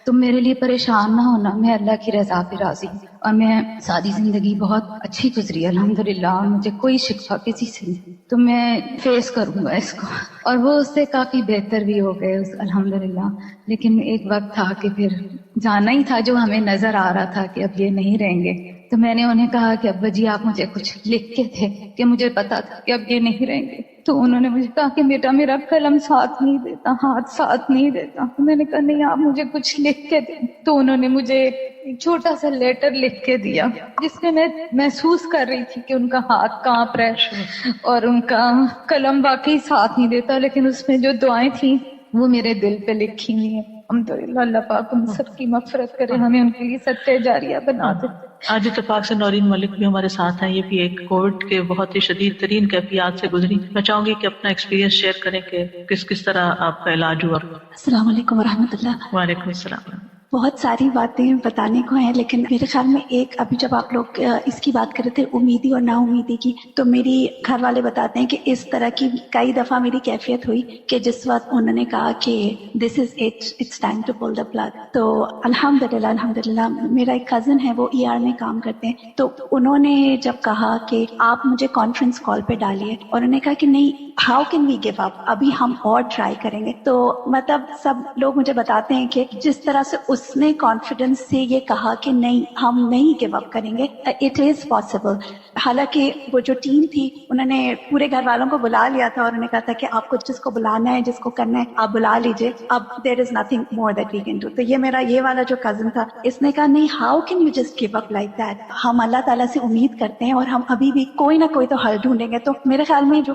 S7: تم میرے لیے پریشان نہ ہونا، میں اللہ کی رضا پہ راضی ہوں، اور میں ساری زندگی بہت اچھی گزری الحمدللہ، اور مجھے کوئی شکوہ کسی سے نہیں، تو میں فیس کروں گا اس کو. اور وہ اس سے کافی بہتر بھی ہو گئے الحمدللہ. لیکن ایک وقت تھا کہ پھر جانا ہی تھا، جو ہمیں نظر آ رہا تھا کہ اب یہ نہیں رہیں گے. تو میں نے انہیں کہا کہ ابا جی آپ مجھے کچھ لکھ کے تھے کہ مجھے پتا تھا کہ اب یہ نہیں رہیں گے. تو انہوں نے مجھے کہا کہ بیٹا میرا قلم ساتھ نہیں دیتا، ہاتھ ساتھ نہیں دیتا. تو میں نے کہا نہیں آپ مجھے کچھ لکھ کے دیں. تو انہوں نے مجھے ایک چھوٹا سا لیٹر لکھ کے دیا، جس میں میں محسوس کر رہی تھی کہ ان کا ہاتھ کانپ رہا ہے اور ان کا قلم واقعی ساتھ نہیں دیتا، لیکن اس میں جو دعائیں تھیں وہ میرے دل پہ لکھی ہوئی ہیں. الحمدللہ اللہ پاک ان سب کی مغفرت کرے، ہمیں ان کے لیے صدقہ جاریہ بنا دے.
S2: آج اتفاق سے نورین ملک بھی ہمارے ساتھ ہیں، یہ بھی ایک کووڈ کے بہت ہی شدید ترین کیفیات سے گزری. میں چاہوں گی کہ اپنا ایکسپیرینس شیئر کریں کہ کس طرح آپ کا علاج ہوا.
S8: السلام علیکم ورحمۃ اللہ.
S2: وعلیکم السلام.
S8: بہت ساری باتیں بتانے کو ہیں، لیکن میرے خیال میں ایک ابھی جب آپ لوگ اس کی بات کر رہے تھے امیدی اور نا امیدی کی، تو میری گھر والے بتاتے ہیں کہ اس طرح کی کئی دفعہ میری کیفیت ہوئی کہ جس وقت انہوں نے کہا کہ this is it's time to pull the plug. تو الحمدللہ میرا ایک کزن ہے، وہ ER میں کام کرتے ہیں، تو انہوں نے جب کہا کہ آپ مجھے کانفرنس کال پہ ڈالیے، اور انہوں نے کہا کہ نہیں how can we give up, ابھی ہم اور ٹرائی کریں گے. تو مطلب سب لوگ مجھے بتاتے ہیں کہ جس طرح سے اس نے کانفیڈنس سے یہ کہا کہ نہیں ہم نہیں گیو اپ کریں گے، اٹ از پاسبل. حالانکہ وہ جو ٹیم تھی انہوں نے پورے گھر والوں کو بلا لیا تھا، اور انہوں نے کہا تھا کہ آپ کو جس کو بلانا ہے جس کو کرنا ہے آپ بلا لیجئے، اب there is nothing more that we can do. تو یہ میرا یہ والا جو کزن تھا، اس نے کہا نہیں how can you just give up like that. ہم اللہ تعالیٰ سے امید کرتے ہیں اور ہم ابھی بھی کوئی نہ کوئی تو حل ڈھونڈیں گے. تو میرے خیال میں جو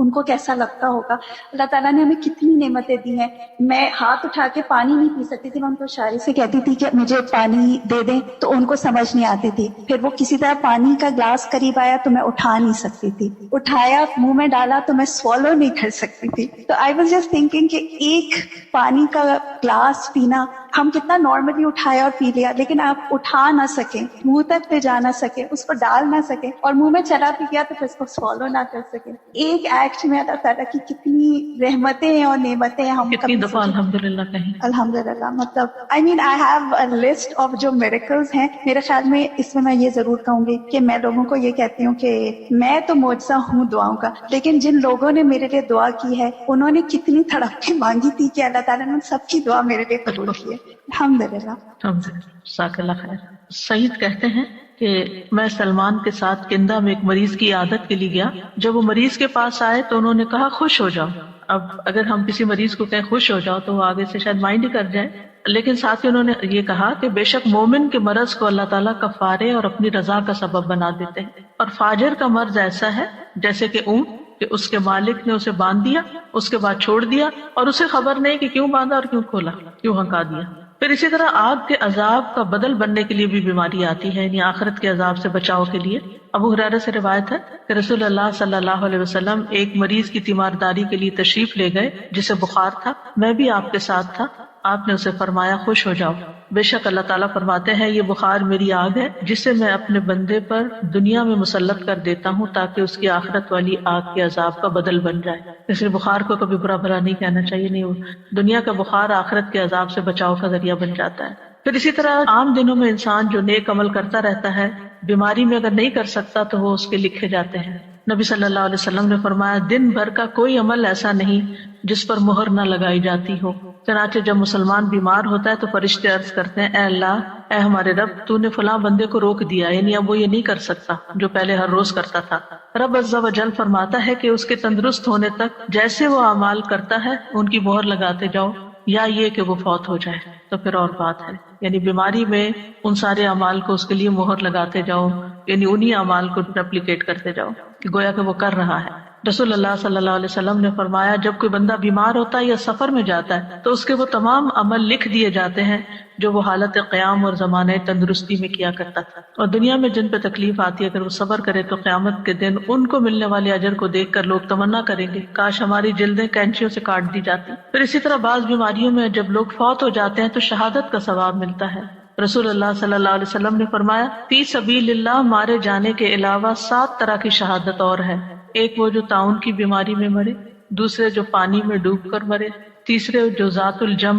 S8: ان کو کیسا لگتا ہوگا. اللہ تعالیٰ نے ہمیں کتنی نعمتیں دی ہیں. میں ہاتھ اٹھا کے پانی نہیں پی سکتی تھی, میں ان کو اشارے سے کہتی تھی کہ مجھے پانی دے دیں, تو ان کو سمجھ نہیں آتی تھی. پھر وہ کسی طرح پانی کا گلاس قریب آیا تو میں اٹھا نہیں سکتی تھی, اٹھایا منہ میں ڈالا تو میں سوالو نہیں کر سکتی تھی. تو آئی واز جسٹ تھنکنگ کہ ایک پانی کا گلاس پینا ہم کتنا نارملی اٹھایا اور پی لیا, لیکن آپ اٹھا نہ سکیں, منہ تک لے جا نہ سکیں, اس کو ڈال نہ سکیں, اور منہ میں چلا بھی گیا تو پھر اس کو سوالو نہ کر سکیں. ایک ایکٹ میں اللہ تعالیٰ کی کتنی رحمتیں ہیں اور نعمتیں ہیں, ہم
S2: کتنی دفعہ الحمدللہ کہیں.
S8: الحمدللہ, مطلب I mean I have a list of جو میریکلز ہیں. میرے خیال میں اس میں یہ ضرور کہوں گی کہ میں لوگوں کو یہ کہتی ہوں کہ میں تو معجزہ ہوں دعاؤں کا, لیکن جن لوگوں نے میرے لیے دعا کی ہے انہوں نے کتنی تڑپ کے مانگی تھی کہ اللہ تعالیٰ نے سب کی دعا میرے لیے قبول کی ہے. الحمدللہ.
S2: جزاک اللہ خیر. سعید کہتے ہیں کہ میں سلمان کے ساتھ کندہ میں ایک مریض کی عیادت کے لیے گیا. جب وہ مریض کے پاس آئے تو انہوں نے کہا خوش ہو جاؤ. اب اگر ہم کسی مریض کو کہیں خوش ہو جاؤ تو وہ آگے سے شاید مائنڈ ہی کر جائے, لیکن ساتھ ہی انہوں نے یہ کہا کہ بے شک مومن کے مرض کو اللہ تعالیٰ کفارے اور اپنی رضا کا سبب بنا دیتے ہیں, اور فاجر کا مرض ایسا ہے جیسے کہ اونٹ کہ اس کے مالک نے اسے باندھ دیا, اس کے بعد چھوڑ دیا, اور اسے خبر نہیں کہ کیوں باندھا اور کیوں کھولا, کیوں ہنکا دیا. پھر اسی طرح آگ کے عذاب کا بدل بننے کے لیے بھی بیماری آتی ہے, یعنی آخرت کے عذاب سے بچاؤ کے لیے. ابو ہریرہ سے روایت ہے کہ رسول اللہ صلی اللہ علیہ وسلم ایک مریض کی تیمارداری کے لیے تشریف لے گئے جسے بخار تھا. میں بھی آپ کے ساتھ تھا. آپ نے اسے فرمایا خوش ہو جاؤ, بے شک اللہ تعالیٰ فرماتے ہیں یہ بخار میری آگ ہے جسے میں اپنے بندے پر دنیا میں مسلط کر دیتا ہوں تاکہ اس کی آخرت والی آگ کے عذاب کا بدل بن جائے. اس لیے بخار کو کبھی برا بھلا نہیں کہنا چاہیے, نہیں, دنیا کا بخار آخرت کے عذاب سے بچاؤ کا ذریعہ بن جاتا ہے. پھر اسی طرح عام دنوں میں انسان جو نیک عمل کرتا رہتا ہے, بیماری میں اگر نہیں کر سکتا تو وہ اس کے لکھے جاتے ہیں. نبی صلی اللہ علیہ وسلم نے فرمایا دن بھر کا کوئی عمل ایسا نہیں جس پر مہر نہ لگائی جاتی ہو. چنانچہ جب مسلمان بیمار ہوتا ہے تو فرشتے عرض کرتے ہیں اے اللہ, اے ہمارے رب, تو نے فلاں بندے کو روک دیا, یعنی اب وہ یہ نہیں کر سکتا جو پہلے ہر روز کرتا تھا. رب عز و جل فرماتا ہے کہ اس کے تندرست ہونے تک جیسے وہ اعمال کرتا ہے ان کی مہر لگاتے جاؤ, یا یہ کہ وہ فوت ہو جائے تو پھر اور بات ہے. یعنی بیماری میں ان سارے اعمال کو اس کے لیے مہر لگاتے جاؤ, یعنی انہی اعمال کو ریپلیکیٹ کرتے جاؤ کہ گویا کہ وہ کر رہا ہے. رسول اللہ صلی اللہ علیہ وسلم نے فرمایا جب کوئی بندہ بیمار ہوتا ہے یا سفر میں جاتا ہے تو اس کے وہ تمام عمل لکھ دیے جاتے ہیں جو وہ حالت قیام اور زمانے تندرستی میں کیا کرتا تھا. اور دنیا میں جن پہ تکلیف آتی ہے اگر وہ صبر کرے تو قیامت کے دن ان کو ملنے والے اجر کو دیکھ کر لوگ تمنا کریں گے کاش ہماری جلدیں کینچیوں سے کاٹ دی جاتی. پھر اسی طرح بعض بیماریوں میں جب لوگ فوت ہو جاتے ہیں تو شہادت کا ثواب ملتا ہے. رسول اللہ صلی اللہ علیہ وسلم نے فرمایا فی سبیل اللہ مارے جانے کے علاوہ 7 طرح کی شہادت اور ہے. ایک وہ جو طاعون کی بیماری میں مرے, دوسرے جو پانی میں ڈوب کر مرے, تیسرے جو ذات الجم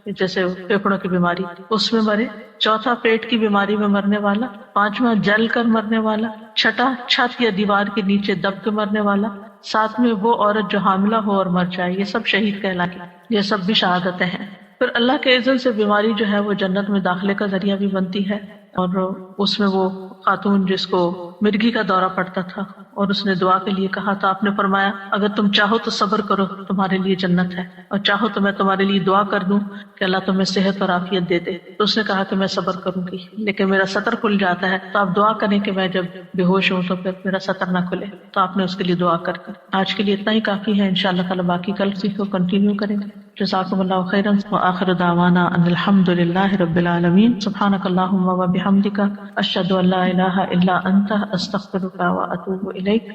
S2: جیسے پھیپھڑوں کی بیماری اس میں مرے, چوتھا پیٹ کی بیماری میں مرنے والا, پانچواں جل کر مرنے والا, چھٹا چھت یا دیوار کے نیچے دب کے مرنے والا, ساتویں وہ عورت جو حاملہ ہو اور مر جائے. یہ سب شہید کہلاتی, یہ سب بھی شہادتیں ہیں. پھر اللہ کے اذن سے بیماری جو ہے وہ جنت میں داخلے کا ذریعہ بھی بنتی ہے. اور اس میں وہ خاتون جس کو مرگی کا دورہ پڑتا تھا اور اس نے دعا کے لیے کہا تو آپ نے فرمایا اگر تم چاہو تو صبر کرو تمہارے لیے جنت ہے, اور چاہو تو میں تمہارے لیے دعا کر دوں کہ اللہ تمہیں صحت اور عافیت دے دے. تو اس نے کہا کہ میں صبر کروں گی لیکن میرا سطر کھل جاتا ہے, تو آپ دعا کریں کہ میں جب بے ہوش ہوں تو پھر میرا سطر نہ کھلے. تو آپ نے اس کے لیے دعا کر آج کے لیے اتنا ہی کافی ہے. انشاءاللہ تعالی باقی کل سے کو کنٹینیو کریں گے. جزاکم اللہ خیرا وآخر دعوانا ان الحمد للہ رب العالمین. سبحانک اللہم وبحمدک اشہد ان لا الہ الا انت استغفرک واتوب الیک.